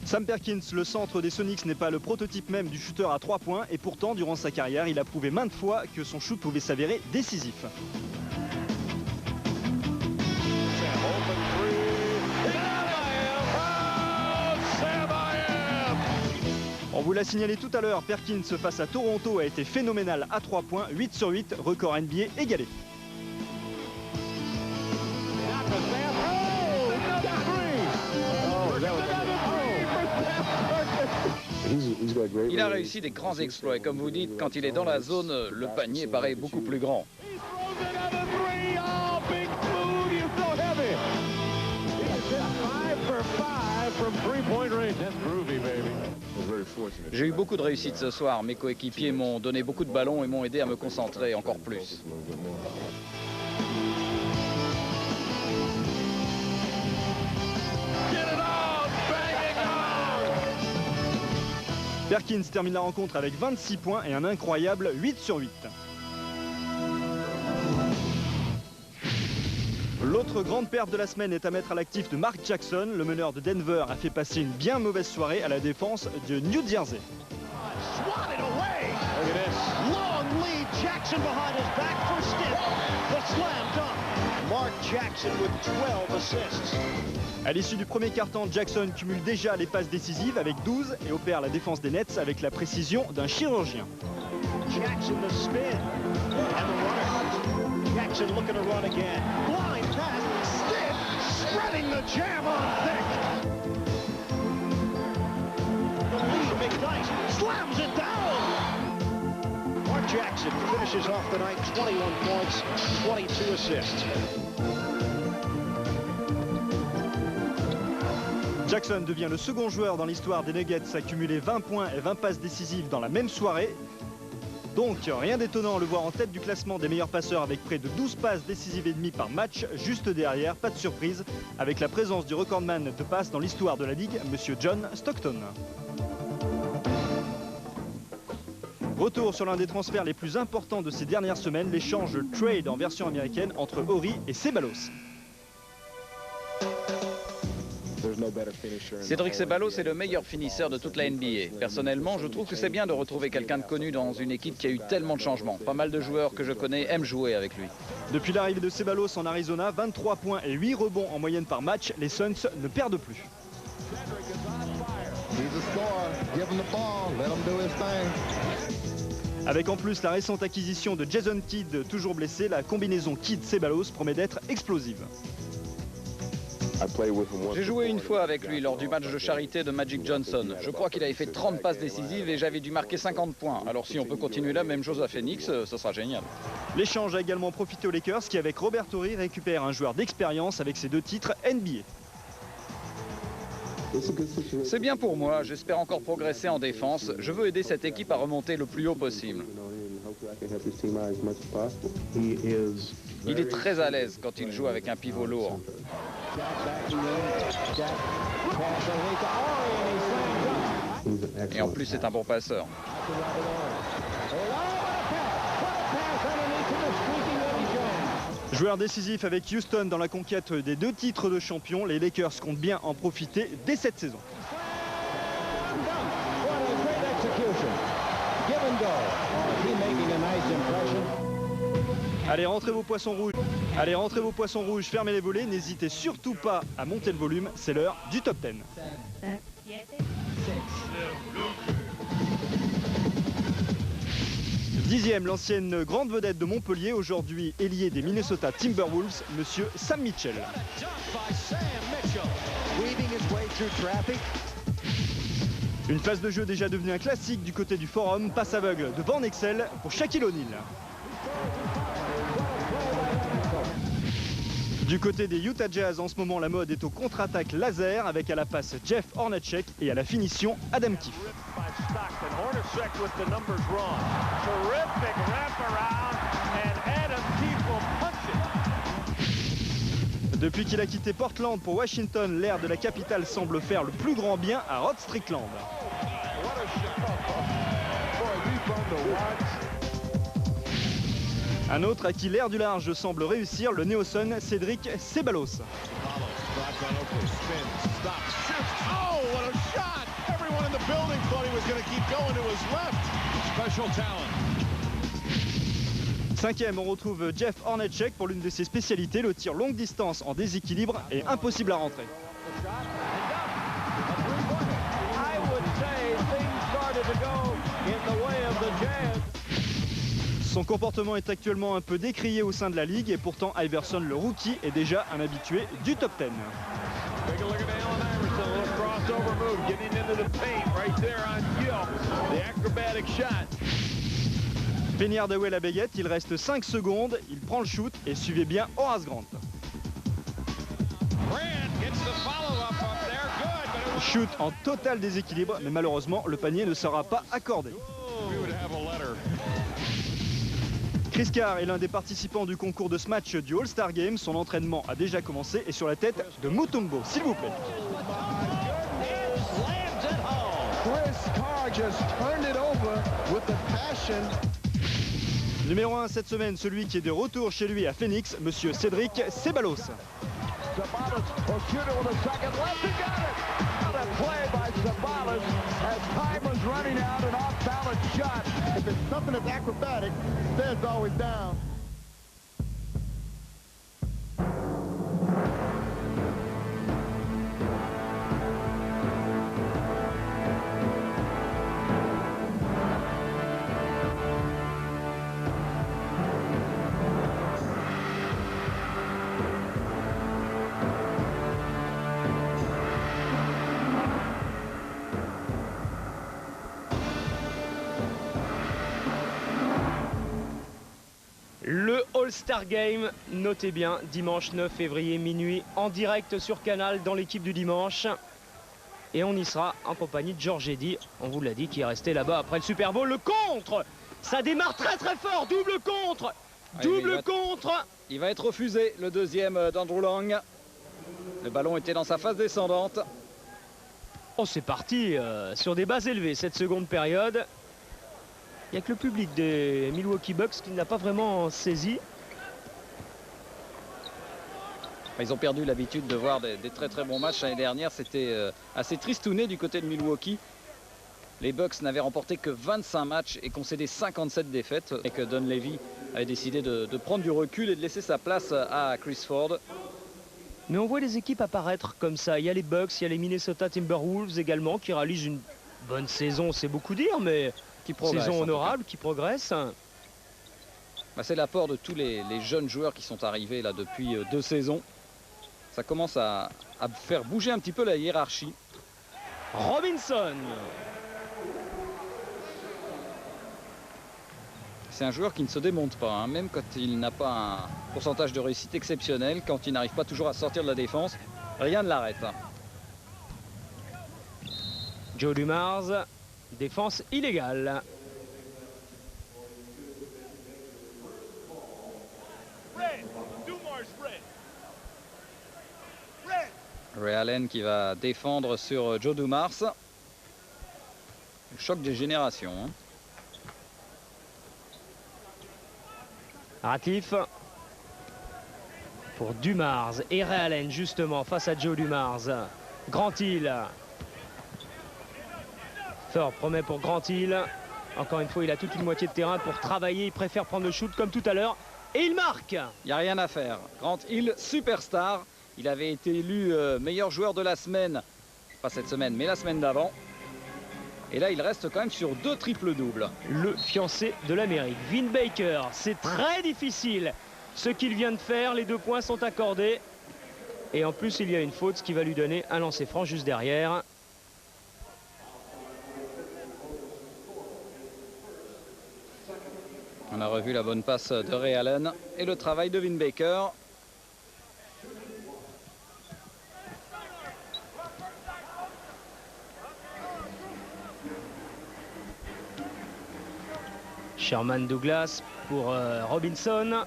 Sam Perkins, le centre des Sonics, n'est pas le prototype même du shooter à 3 points et pourtant, durant sa carrière, il a prouvé maintes fois que son shoot pouvait s'avérer décisif. vous l'a signalé tout à l'heure, Perkins face à Toronto a été phénoménal à 3 points, 8 sur 8, record NBA égalé. Il a réussi des grands exploits et comme vous dites, quand il est dans la zone, le panier paraît beaucoup plus grand. J'ai eu beaucoup de réussite ce soir. Mes coéquipiers m'ont donné beaucoup de ballons et m'ont aidé à me concentrer encore plus. Perkins termine la rencontre avec 26 points et un incroyable 8 sur 8. L'autre grande perte de la semaine est à mettre à l'actif de Mark Jackson. Le meneur de Denver a fait passer une bien mauvaise soirée à la défense de New Jersey. À l'issue du premier quart-temps, Jackson cumule déjà les passes décisives avec 12 et opère la défense des Nets avec la précision d'un chirurgien. Jackson the spin and the runner. Jackson looking to run again. Blind pass, stiff, spreading the jam on thick. The lead, McDyess slams it down. Mark Jackson finishes off the night 21 points, 22 assists. Jackson devient le second joueur dans l'histoire des Nuggets à cumuler 20 points et 20 passes décisives dans la même soirée. Donc rien d'étonnant à le voir en tête du classement des meilleurs passeurs avec près de 12 passes décisives et demie par match. Juste derrière, pas de surprise, avec la présence du recordman de passes dans l'histoire de la Ligue, Monsieur John Stockton. Retour sur l'un des transferts les plus importants de ces dernières semaines, l'échange trade en version américaine entre Horry et Ceballos. Cédric Ceballos est le meilleur finisseur de toute la NBA. Personnellement, je trouve que c'est bien de retrouver quelqu'un de connu dans une équipe qui a eu tellement de changements. Pas mal de joueurs que je connais aiment jouer avec lui. Depuis l'arrivée de Ceballos en Arizona, 23 points et 8 rebonds en moyenne par match, les Suns ne perdent plus. Avec en plus la récente acquisition de Jason Kidd, toujours blessé, la combinaison Kidd-Ceballos promet d'être explosive. J'ai joué une fois avec lui lors du match de charité de Magic Johnson. Je crois qu'il avait fait 30 passes décisives et j'avais dû marquer 50 points. Alors si on peut continuer la même chose à Phoenix, ce sera génial. L'échange a également profité aux Lakers qui, avec Robert Horry, récupère un joueur d'expérience avec ses 2 titres NBA. C'est bien pour moi, j'espère encore progresser en défense. Je veux aider cette équipe à remonter le plus haut possible. Il est très à l'aise quand il joue avec un pivot lourd. Et en plus, c'est un bon passeur. Joueur décisif avec Houston dans la conquête des 2 titres de champion, les Lakers comptent bien en profiter dès cette saison. Allez, rentrez vos poissons rouges. Allez, rentrez vos poissons rouges, fermez les volets, n'hésitez surtout pas à monter le volume, c'est l'heure du top 10. Dixième, l'ancienne grande vedette de Montpellier, aujourd'hui ailier des Minnesota Timberwolves, monsieur Sam Mitchell. Une phase de jeu déjà devenue un classique du côté du forum, passe aveugle de Van Exel pour Shaquille O'Neal. Du côté des Utah Jazz, en ce moment, la mode est au contre-attaque laser avec à la passe Jeff Hornacek et à la finition Adam Keefe. Depuis qu'il a quitté Portland pour Washington, l'air de la capitale semble faire le plus grand bien à Rod Strickland. Un autre à qui l'air du large semble réussir, le néo-sun Cédric Ceballos. Cinquième, on retrouve Jeff Hornacek pour l'une de ses spécialités, le tir longue distance en déséquilibre et impossible à rentrer. Son comportement est actuellement un peu décrié au sein de la ligue et pourtant Iverson, le rookie, est déjà un habitué du top 10. Take a look at Allen Iverson, a little crossover move, getting into the paint right there on Gill. The acrobatic shot. Penny Hardaway la baguette, il reste 5 secondes, il prend le shoot et suivez bien Horace Grant. Grant gets the follow-up up there. Good, but it was... Shoot en total déséquilibre, mais malheureusement le panier ne sera pas accordé. We would have a letter. Chris Carr est l'un des participants du concours de ce match du All-Star Game. Son entraînement a déjà commencé et sur la tête de Mutombo, s'il vous plaît. Chris Carr just turned it over with the passion. Numéro 1 cette semaine, celui qui est de retour chez lui à Phoenix, monsieur Cédric Ceballos. Sabalas will shoot it with a second left. He got it. What a play by Sabalas as time was running out, an off-balance shot. If it's something that's acrobatic, Stead's always down. Le All-Star Game, notez bien, dimanche 9 février minuit, en direct sur Canal dans l'équipe du dimanche. Et on y sera en compagnie de George Eddy, on vous l'a dit, qui est resté là-bas après le Super Bowl. Le contre, ça démarre très très fort, double contre, double contre. Il va être refusé, le deuxième d'Andrew Long. Le ballon était dans sa phase descendante. Oh, c'est parti sur des bases élevées cette seconde période. Il n'y a que le public des Milwaukee Bucks qui n'a pas vraiment saisi. Ils ont perdu l'habitude de voir des très très bons matchs l'année dernière. C'était assez tristouné du côté de Milwaukee. Les Bucks n'avaient remporté que 25 matchs et concédé 57 défaites. Et que Dunleavy avait décidé de prendre du recul et de laisser sa place à Chris Ford. Mais on voit les équipes apparaître comme ça. Il y a les Bucks, il y a les Minnesota Timberwolves également qui réalisent une bonne saison, c'est beaucoup dire, mais Qui progresse, saison en tout cas. honorable, qui progresse. Bah, c'est l'apport de tous les jeunes joueurs qui sont arrivés là depuis 2 saisons. Ça commence à faire bouger un petit peu la hiérarchie. Robinson. C'est un joueur qui ne se démonte pas, hein, même quand il n'a pas un pourcentage de réussite exceptionnel, quand il n'arrive pas toujours à sortir de la défense, rien ne l'arrête. Joe Dumars, défense illégale. Ray Allen qui va défendre sur Joe Dumars. Le choc des générations. Hein. Ratcliffe pour Dumars et Ray Allen justement face à Joe Dumars. Grant Hill. Fort promet pour Grant Hill. Encore une fois, il a toute une moitié de terrain pour travailler. Il préfère prendre le shoot comme tout à l'heure. Et il marque. Il n'y a rien à faire. Grant Hill, superstar. Il avait été élu meilleur joueur de la semaine. Pas cette semaine, mais la semaine d'avant. Et là, il reste quand même sur 2 triples-doubles. Le fiancé de l'Amérique, Vin Baker. C'est très difficile ce qu'il vient de faire. Les 2 points sont accordés. Et en plus, il y a une faute, ce qui va lui donner un lancer franc juste derrière. On a revu la bonne passe de Ray Allen et le travail de Vin Baker. Sherman Douglas pour Robinson.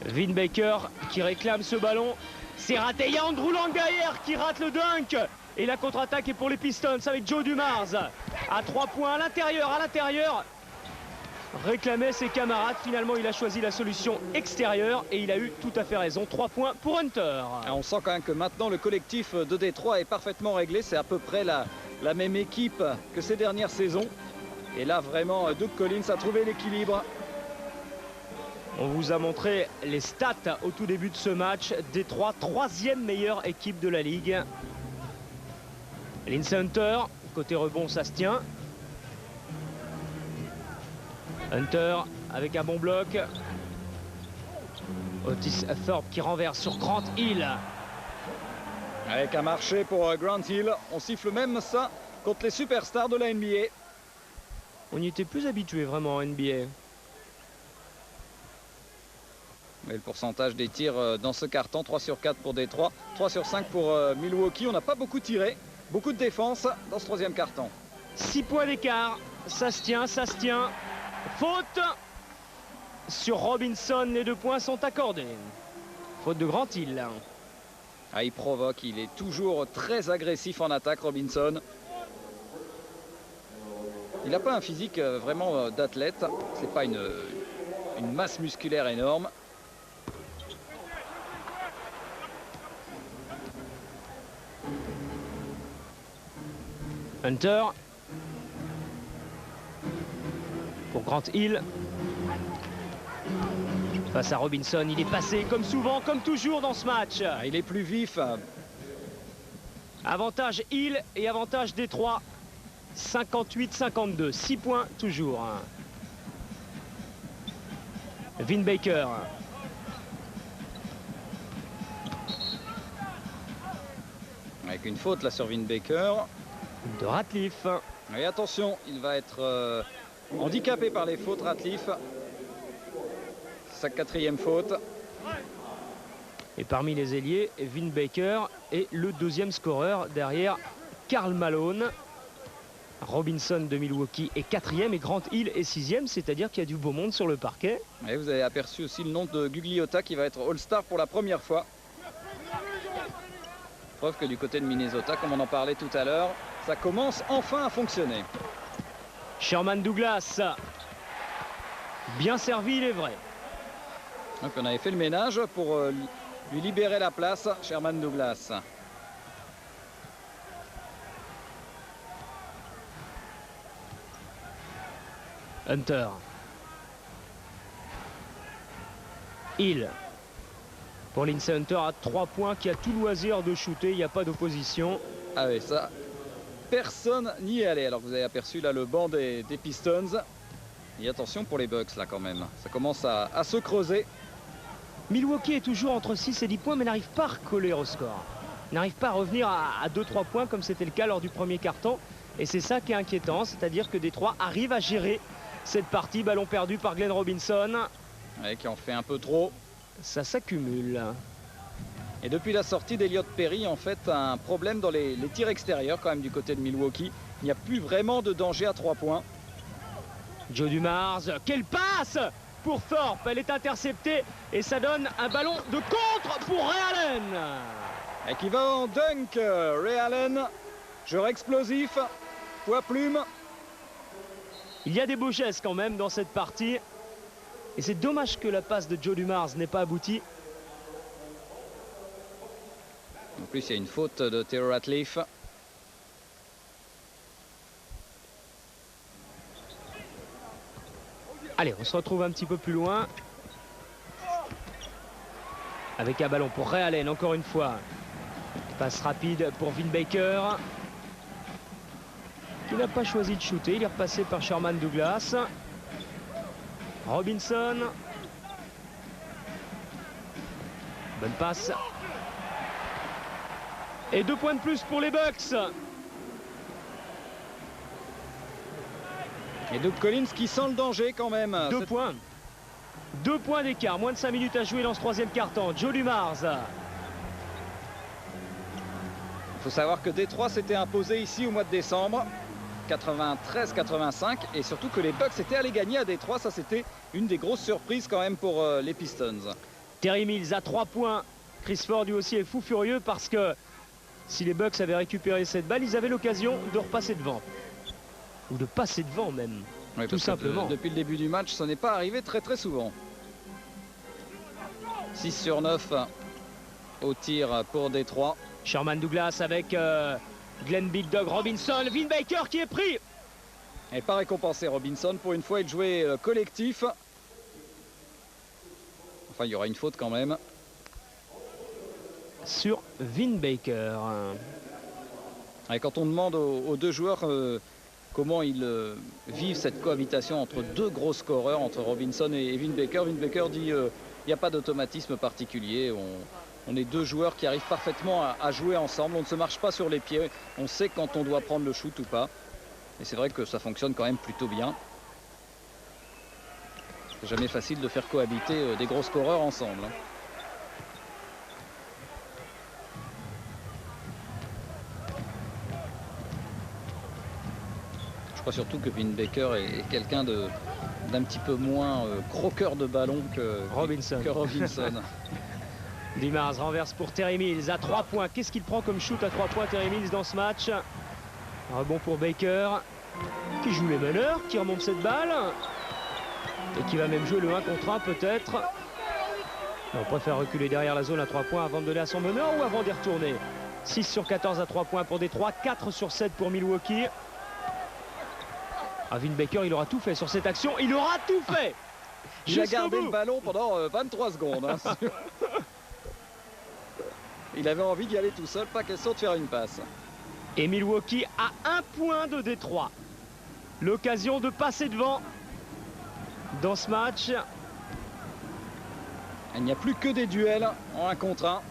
Vin Baker qui réclame ce ballon. C'est raté. Il y a Andrew Lang derrière qui rate le dunk. Et la contre-attaque est pour les Pistons avec Joe Dumars. À 3 points à l'intérieur. Réclamait ses camarades. Finalement, il a choisi la solution extérieure et il a eu tout à fait raison. 3 points pour Hunter. Ah, on sent quand même que maintenant le collectif de Détroit est parfaitement réglé. C'est à peu près la même équipe que ces dernières saisons. Et là, vraiment, Doug Collins a trouvé l'équilibre. On vous a montré les stats au tout début de ce match. Détroit, 3e meilleure équipe de la Ligue. Lindsey Hunter, côté rebond, ça se tient. Hunter avec un bon bloc. Otis Thorpe qui renverse sur Grant Hill. Avec un marché pour Grant Hill. On siffle même ça contre les superstars de la NBA. On y était plus habitué vraiment en NBA. Mais le pourcentage des tirs dans ce carton, 3 sur 4 pour Détroit, 3 sur 5 pour Milwaukee. On n'a pas beaucoup tiré, beaucoup de défense dans ce troisième carton. 6 points d'écart, ça se tient, ça se tient. Faute sur Robinson, les 2 points sont accordés. Faute de Grant Hill. Ah, il provoque, il est toujours très agressif en attaque, Robinson. Il n'a pas un physique vraiment d'athlète, c'est pas une masse musculaire énorme. Hunter pour Grant Hill face à Robinson. Il est passé comme souvent, comme toujours dans ce match. Ah, il est plus vif. Avantage Hill et avantage Détroit. 58-52, 6 points toujours. Vin Baker. Avec une faute là sur Vin Baker. De Ratliff. Et attention, il va être handicapé par les fautes, Ratliff. Sa 4e faute. Et parmi les ailiers, Vin Baker est le 2e scoreur derrière Karl Malone. Robinson de Milwaukee est 4e et Grant Hill est 6e, c'est-à-dire qu'il y a du beau monde sur le parquet. Et vous avez aperçu aussi le nom de Gugliotta qui va être All-Star pour la première fois. Preuve que du côté de Minnesota, comme on en parlait tout à l'heure, ça commence enfin à fonctionner. Sherman Douglas. Bien servi, il est vrai. Donc on avait fait le ménage pour lui libérer la place, Sherman Douglas. Hunter. Hill. Pour Lindsey Hunter à 3 points qui a tout loisir de shooter, il n'y a pas d'opposition. Ah oui, ça, personne n'y est allé. Alors vous avez aperçu là le banc des Pistons. Et attention pour les Bucks là quand même. Ça commence à se creuser. Milwaukee est toujours entre 6 et 10 points mais n'arrive pas à recoller au score. N'arrive pas à revenir à 2-3 points comme c'était le cas lors du premier quart-temps. Et c'est ça qui est inquiétant, c'est-à-dire que Détroit arrive à gérer cette partie. Ballon perdu par Glenn Robinson. Ouais, qui en fait un peu trop. Ça s'accumule. Et depuis la sortie d'Elliott Perry, en fait, un problème dans les tirs extérieurs quand même du côté de Milwaukee. Il n'y a plus vraiment de danger à 3 points. Joe Dumars, quelle passe pour Thorpe, elle est interceptée et ça donne un ballon de contre pour Ray Allen. Et qui va en dunk, Ray Allen, joueur explosif, poids plume. Il y a des beaux gestes quand même dans cette partie. Et c'est dommage que la passe de Joe Dumars n'ait pas abouti. En plus, il y a une faute de Theo Ratliff. Allez, on se retrouve un petit peu plus loin. Avec un ballon pour Ray Allen, encore une fois. Passe rapide pour Vin Baker. Qui n'a pas choisi de shooter. Il est repassé par Sherman Douglas. Robinson. Bonne passe. Et 2 points de plus pour les Bucks. Et Doug Collins qui sent le danger quand même. 2 points. 2 points d'écart. Moins de 5 minutes à jouer dans ce troisième quart-temps. Joe Dumars. Il faut savoir que Détroit s'était imposé ici au mois de décembre. 93-85. Et surtout que les Bucks étaient allés gagner à Détroit. Ça, c'était une des grosses surprises quand même pour les Pistons. Terry Mills à 3 points. Chris Ford lui aussi est fou furieux parce que si les Bucks avaient récupéré cette balle, ils avaient l'occasion de repasser devant. Ou de passer devant même, oui, tout simplement. Depuis le début du match, ça n'est pas arrivé très souvent. 6 sur 9 au tir pour Détroit. Sherman Douglas avec Glenn Big Dog Robinson. Vin Baker qui est pris. Et pas récompensé Robinson. Pour une fois, il jouait collectif. Enfin, il y aura une faute quand même. Sur Vin Baker. Et quand on demande aux deux joueurs comment ils vivent cette cohabitation entre deux gros scoreurs, entre Robinson et Vin Baker. Vin Baker dit il n'y a pas d'automatisme particulier. On est deux joueurs qui arrivent parfaitement à jouer ensemble. On ne se marche pas sur les pieds. On sait quand on doit prendre le shoot ou pas. Et c'est vrai que ça fonctionne quand même plutôt bien. C'est jamais facile de faire cohabiter des gros scoreurs ensemble. Je crois surtout que Vin Baker est quelqu'un d'un petit peu moins croqueur de ballon que Robinson. Dumars renverse pour Terry Mills à 3 points. Qu'est-ce qu'il prend comme shoot à 3 points Terry Mills dans ce match? Un rebond pour Baker qui joue les meneurs, qui remonte cette balle et qui va même jouer le 1 contre 1 peut-être. On préfère reculer derrière la zone à 3 points avant de donner à son meneur ou avant d'y retourner. 6 sur 14 à 3 points pour Détroit, 4 sur 7 pour Milwaukee. Vin Baker, il aura tout fait sur cette action. Il aura tout fait. Il a gardé le ballon pendant 23 secondes. Hein. Il avait envie d'y aller tout seul, pas question de faire une passe. Et Milwaukee a 1 point de Détroit. L'occasion de passer devant dans ce match. Il n'y a plus que des duels en 1 contre 1.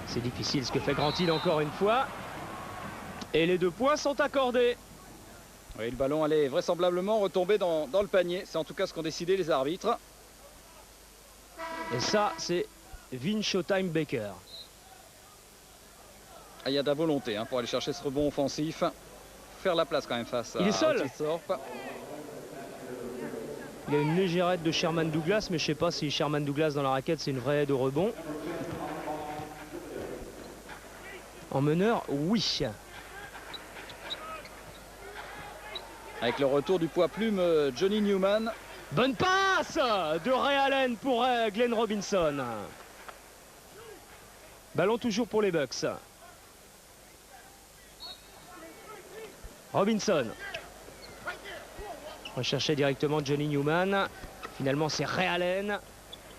C'est difficile ce que fait Grant Hill encore une fois. Et les 2 points sont accordés. Oui, le ballon allait vraisemblablement retomber dans le panier. C'est en tout cas ce qu'ont décidé les arbitres. Et ça, c'est Vin Showtime Baker. Il y a de la volonté hein, pour aller chercher ce rebond offensif. Faire la place quand même face à Otis Thorpe. Il y a une légère aide de Sherman Douglas, mais je ne sais pas si Sherman Douglas dans la raquette, c'est une vraie aide au rebond. En meneur, oui. Avec le retour du poids plume, Johnny Newman. Bonne passe de Ray Allen pour Glenn Robinson. Ballon toujours pour les Bucks. Robinson. Recherchait directement Johnny Newman. Finalement, c'est Ray Allen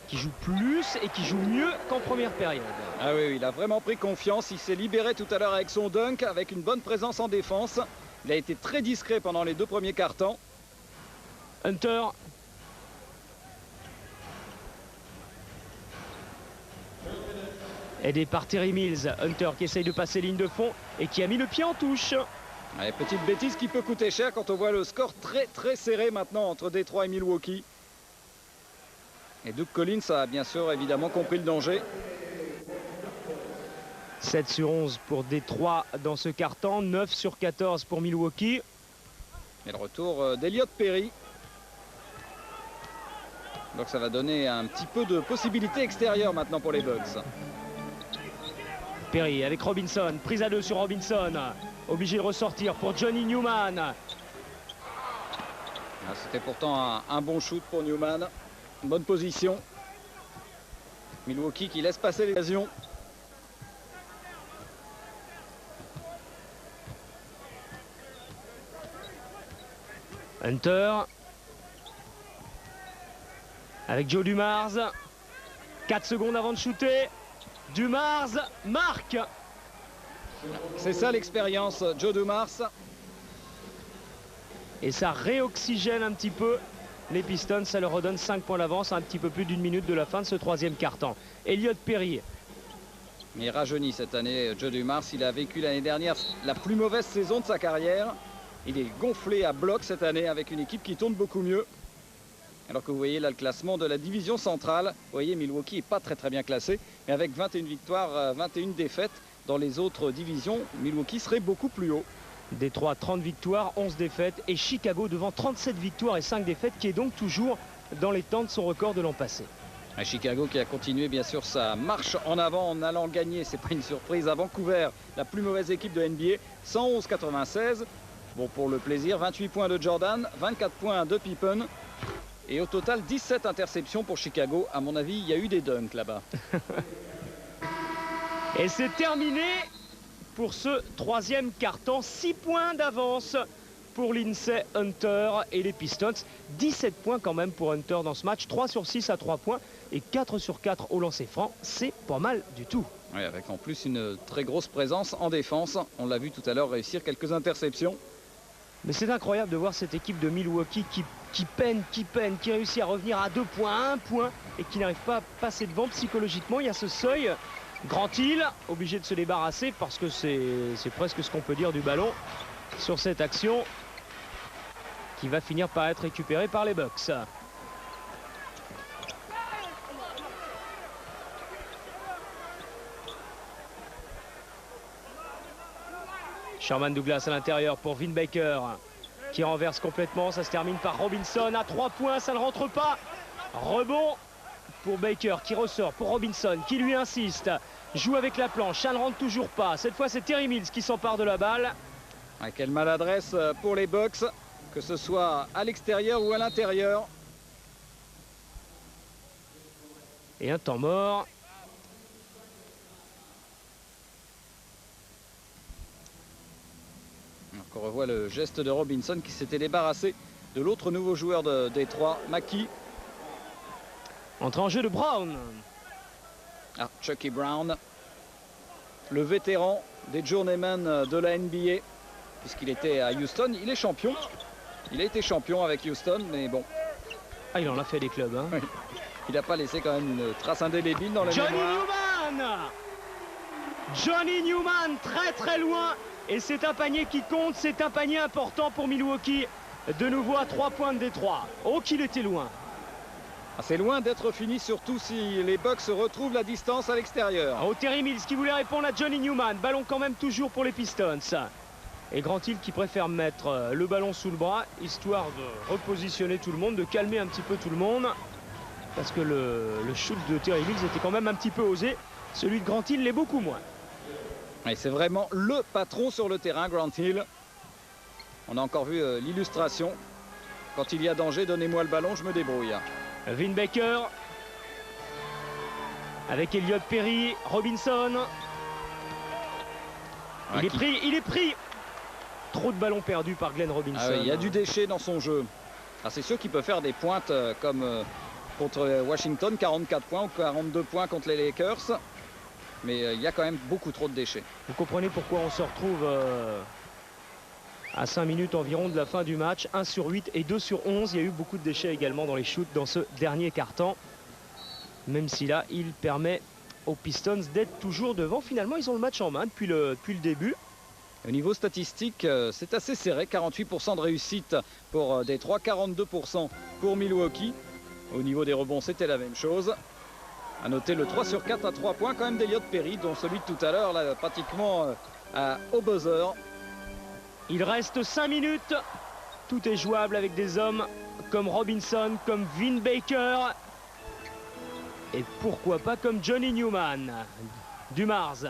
qui joue plus et qui joue mieux qu'en première période. Ah oui, il a vraiment pris confiance. Il s'est libéré tout à l'heure avec son dunk, avec une bonne présence en défense. Il a été très discret pendant les 2 premiers quarts-temps. Hunter. Aidé par Terry Mills. Hunter qui essaye de passer ligne de fond et qui a mis le pied en touche. Allez, petite bêtise qui peut coûter cher quand on voit le score très serré maintenant entre Détroit et Milwaukee. Et Doug Collins a bien sûr évidemment compris le danger. 7 sur 11 pour Détroit dans ce quart-temps, 9 sur 14 pour Milwaukee. Et le retour d'Elliott Perry. Donc ça va donner un petit peu de possibilités extérieures maintenant pour les Bucks. Perry avec Robinson, prise à 2 sur Robinson. Obligé de ressortir pour Johnny Newman. C'était pourtant un bon shoot pour Newman. Une bonne position. Milwaukee qui laisse passer l'occasion. Hunter avec Joe Dumars. 4 secondes avant de shooter. Dumars marque. C'est ça l'expérience, Joe Dumars. Et ça réoxygène un petit peu les Pistons. Ça leur redonne 5 points d'avance à un petit peu plus d'1 minute de la fin de ce 3e quart-temps. Elliott Perry. Il rajeunit cette année, Joe Dumars. Il a vécu l'année dernière la plus mauvaise saison de sa carrière. Il est gonflé à bloc cette année avec une équipe qui tourne beaucoup mieux. Alors que vous voyez là le classement de la division centrale. Vous voyez, Milwaukee n'est pas très bien classé. Mais avec 21 victoires, 21 défaites dans les autres divisions, Milwaukee serait beaucoup plus haut. Détroit 30 victoires, 11 défaites. Et Chicago devant 37 victoires et 5 défaites, qui est donc toujours dans les temps de son record de l'an passé. À Chicago qui a continué bien sûr sa marche en avant en allant gagner, c'est pas une surprise, à Vancouver, la plus mauvaise équipe de NBA, 111-96. Bon, pour le plaisir, 28 points de Jordan, 24 points de Pippen. Et au total, 17 interceptions pour Chicago. À mon avis, il y a eu des dunks là-bas. Et c'est terminé pour ce 3e quart-temps. 6 points d'avance pour Lindsey Hunter et les Pistons. 17 points quand même pour Hunter dans ce match. 3 sur 6 à 3 points et 4 sur 4 au lancer franc. C'est pas mal du tout. Oui, avec en plus une très grosse présence en défense. On l'a vu tout à l'heure réussir quelques interceptions. Mais c'est incroyable de voir cette équipe de Milwaukee qui peine, qui réussit à revenir à 2 points, à 1 point et qui n'arrive pas à passer devant psychologiquement. Il y a ce seuil. Grant Hill, obligé de se débarrasser parce que c'est presque ce qu'on peut dire du ballon sur cette action qui va finir par être récupérée par les Bucks. Sherman Douglas à l'intérieur pour Vin Baker qui renverse complètement. Ça se termine par Robinson à 3 points. Ça ne rentre pas. Rebond pour Baker qui ressort pour Robinson qui lui insiste. Joue avec la planche. Ça ne rentre toujours pas. Cette fois, c'est Terry Mills qui s'empare de la balle. Ah, quelle maladresse pour les Bucks, que ce soit à l'extérieur ou à l'intérieur. Et un temps mort. On revoit le geste de Robinson qui s'était débarrassé de l'autre nouveau joueur de Détroit, Mackey. Entrée en jeu de Brown. Ah, Chucky Brown, le vétéran des journeymen de la NBA, puisqu'il était à Houston. Il est champion. Il a été champion avec Houston, mais bon. Ah, il en a fait des clubs. Hein. Oui. Il n'a pas laissé quand même une trace indélébile dans la Johnny mémoire. Newman. Johnny Newman, très très loin. Et c'est un panier qui compte, c'est un panier important pour Milwaukee. De nouveau à 3 points de Détroit. Oh, qu'il était loin. Ah, c'est loin d'être fini, surtout si les Bucks retrouvent la distance à l'extérieur. Oh, Terry Mills qui voulait répondre à Johnny Newman. Ballon quand même toujours pour les Pistons. Et Grant Hill qui préfère mettre le ballon sous le bras, histoire de repositionner tout le monde, de calmer un petit peu tout le monde. Parce que le shoot de Terry Mills était quand même un petit peu osé. Celui de Grant Hill l'est beaucoup moins. Et c'est vraiment le patron sur le terrain, Grant Hill. On a encore vu l'illustration. Quand il y a danger, donnez-moi le ballon, je me débrouille. Vin Baker avec Elliott Perry, Robinson. Il est pris. Trop de ballons perdus par Glenn Robinson. Ah oui, il y a du déchet dans son jeu. Ah, c'est sûr qu'il peut faire des pointes comme contre Washington, 44 points ou 42 points contre les Lakers. Mais il y a quand même beaucoup trop de déchets. Vous comprenez pourquoi on se retrouve à 5 minutes environ de la fin du match. 1 sur 8 et 2 sur 11. Il y a eu beaucoup de déchets également dans les shoots dans ce dernier quart-temps. Même si là, il permet aux Pistons d'être toujours devant. Finalement, ils ont le match en main depuis le début. Au niveau statistique, c'est assez serré. 48% de réussite pour Détroit, 42% pour Milwaukee. Au niveau des rebonds, c'était la même chose. À noter le 3 sur 4 à 3 points quand même d'Elliott Perry, dont celui de tout à l'heure, là, pratiquement au buzzer. Il reste 5 minutes. Tout est jouable avec des hommes comme Robinson, comme Vin Baker. Et pourquoi pas comme Johnny Newman. Dumars.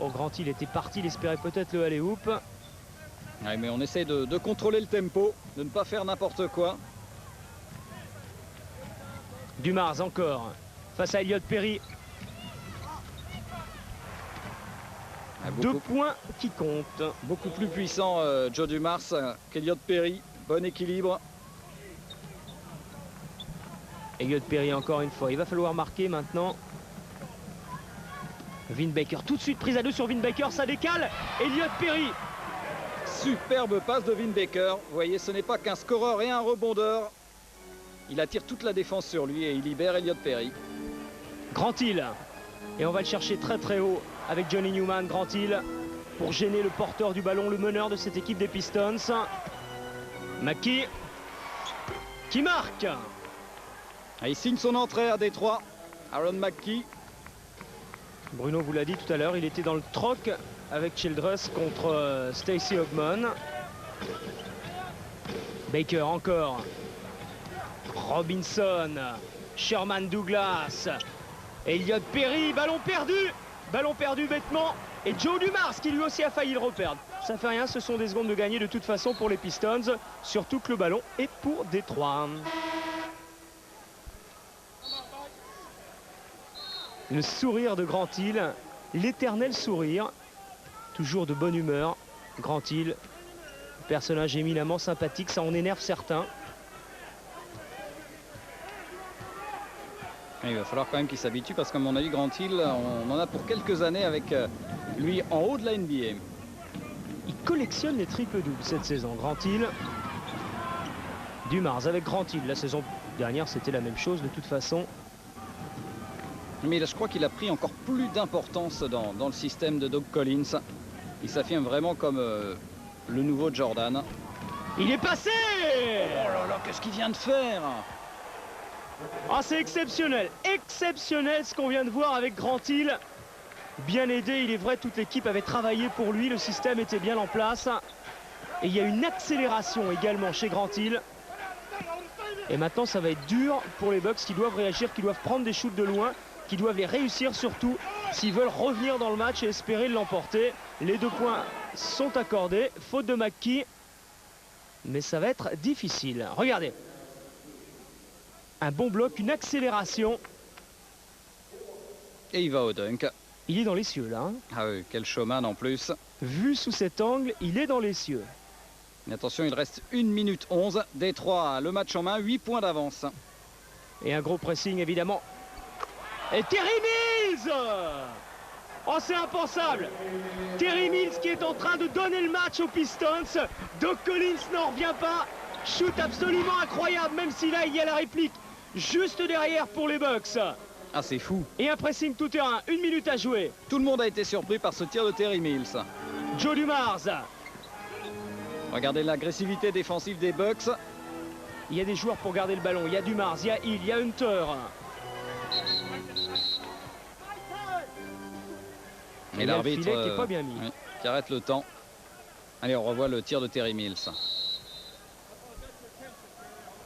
Oh, Grant Hill était parti, il espérait peut-être le alley-oop. Ouais, mais on essaie de contrôler le tempo, de ne pas faire n'importe quoi. Dumars encore. Face à Elliott Perry. 2 points qui comptent. Beaucoup plus puissant Joe Dumars qu'Elliott Perry. Bon équilibre. Elliott Perry encore une fois. Il va falloir marquer maintenant. Vin Baker tout de suite prise à 2 sur Vin Baker. Ça décale. Elliott Perry. Superbe passe de Vin Baker. Vous voyez, ce n'est pas qu'un scoreur et un rebondeur. Il attire toute la défense sur lui et il libère Elliott Perry. Grant Hill. Et on va le chercher très très haut avec Johnny Newman. Grant Hill pour gêner le porteur du ballon, le meneur de cette équipe des Pistons. Mackey qui marque. Ah, il signe son entrée à Détroit. Aaron Mackey. Bruno vous l'a dit tout à l'heure, il était dans le troc avec Childress contre Stacey Ogman. Baker encore. Robinson. Sherman Douglas. Elliott Perry, ballon perdu bêtement. Et Joe Dumars qui lui aussi a failli le reperdre. Ça fait rien, ce sont des secondes de gagner de toute façon pour les Pistons. Surtout que le ballon est pour Détroit. Le sourire de Grant Hill, l'éternel sourire. Toujours de bonne humeur. Grant Hill, personnage éminemment sympathique, ça en énerve certains. Et il va falloir quand même qu'il s'habitue parce qu'à mon avis, Grant Hill, on en a pour quelques années avec lui en haut de la NBA. Il collectionne les triples-doubles cette saison, Grant Hill. Dumars avec Grant Hill. La saison dernière, c'était la même chose de toute façon. Mais là, je crois qu'il a pris encore plus d'importance dans le système de Doug Collins. Il s'affirme vraiment comme le nouveau Jordan. Il est passé! Oh là là, qu'est-ce qu'il vient de faire? Ah, c'est exceptionnel, exceptionnel ce qu'on vient de voir avec Grant Hill. Bien aidé, il est vrai, toute l'équipe avait travaillé pour lui, le système était bien en place. Et il y a une accélération également chez Grant Hill. Et maintenant, ça va être dur pour les Bucks qui doivent réagir, qui doivent prendre des shoots de loin, qui doivent les réussir surtout s'ils veulent revenir dans le match et espérer l'emporter. Les 2 points sont accordés, faute de McKee. Mais ça va être difficile. Regardez. Un bon bloc, une accélération. Et il va au dunk. Il est dans les cieux là. Hein. Ah oui, quel showman en plus. Vu sous cet angle, il est dans les cieux. Mais attention, il reste 1 minute 11. Détroit, le match en main, 8 points d'avance. Et un gros pressing évidemment. Et Terry Mills! Oh, c'est impensable! Terry Mills qui est en train de donner le match aux Pistons. Doug Collins n'en revient pas. Shoot absolument incroyable, même si là il y a la réplique juste derrière pour les Bucks. Ah, c'est fou. Et un pressing tout terrain, 1 minute à jouer. Tout le monde a été surpris par ce tir de Terry Mills. Joe Dumars. Regardez l'agressivité défensive des Bucks. Il y a des joueurs pour garder le ballon. Il y a Dumars, il y a Hill, il y a Hunter. Et l'arbitre qui est pas bien mis. Oui, qui arrête le temps. Allez, on revoit le tir de Terry Mills.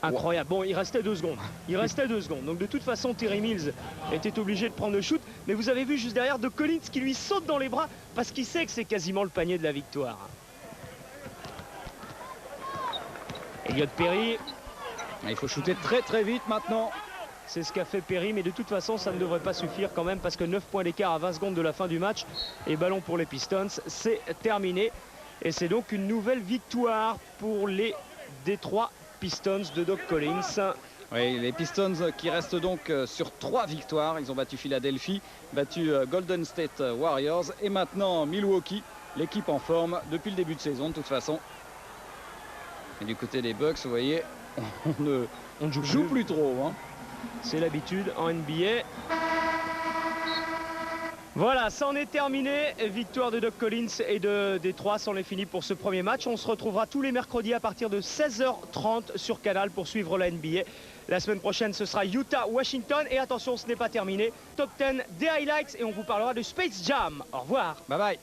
Incroyable. Bon, il restait 2 secondes. Il restait 2 secondes. Donc de toute façon, Terry Mills était obligé de prendre le shoot. Mais vous avez vu juste derrière de Collins qui lui saute dans les bras parce qu'il sait que c'est quasiment le panier de la victoire. Elliot Perry. Il faut shooter très très vite maintenant. C'est ce qu'a fait Perry, mais de toute façon, ça ne devrait pas suffire quand même parce que 9 points d'écart à 20 secondes de la fin du match. Et ballon pour les Pistons, c'est terminé. Et c'est donc une nouvelle victoire pour les Détroit Pistons de Doug Collins. Oui, les Pistons qui restent donc sur 3 victoires. Ils ont battu Philadelphie, battu Golden State Warriors et maintenant Milwaukee. L'équipe en forme depuis le début de saison de toute façon. Et du côté des Bucks, vous voyez, on ne joue plus trop. Hein. C'est l'habitude en NBA. Voilà, ça en est terminé. Victoire de Doug Collins et de Détroit, c'en est fini pour ce premier match. On se retrouvera tous les mercredis à partir de 16h30 sur Canal pour suivre la NBA. La semaine prochaine, ce sera Utah-Washington. Et attention, ce n'est pas terminé. Top 10 des highlights et on vous parlera de Space Jam. Au revoir. Bye bye.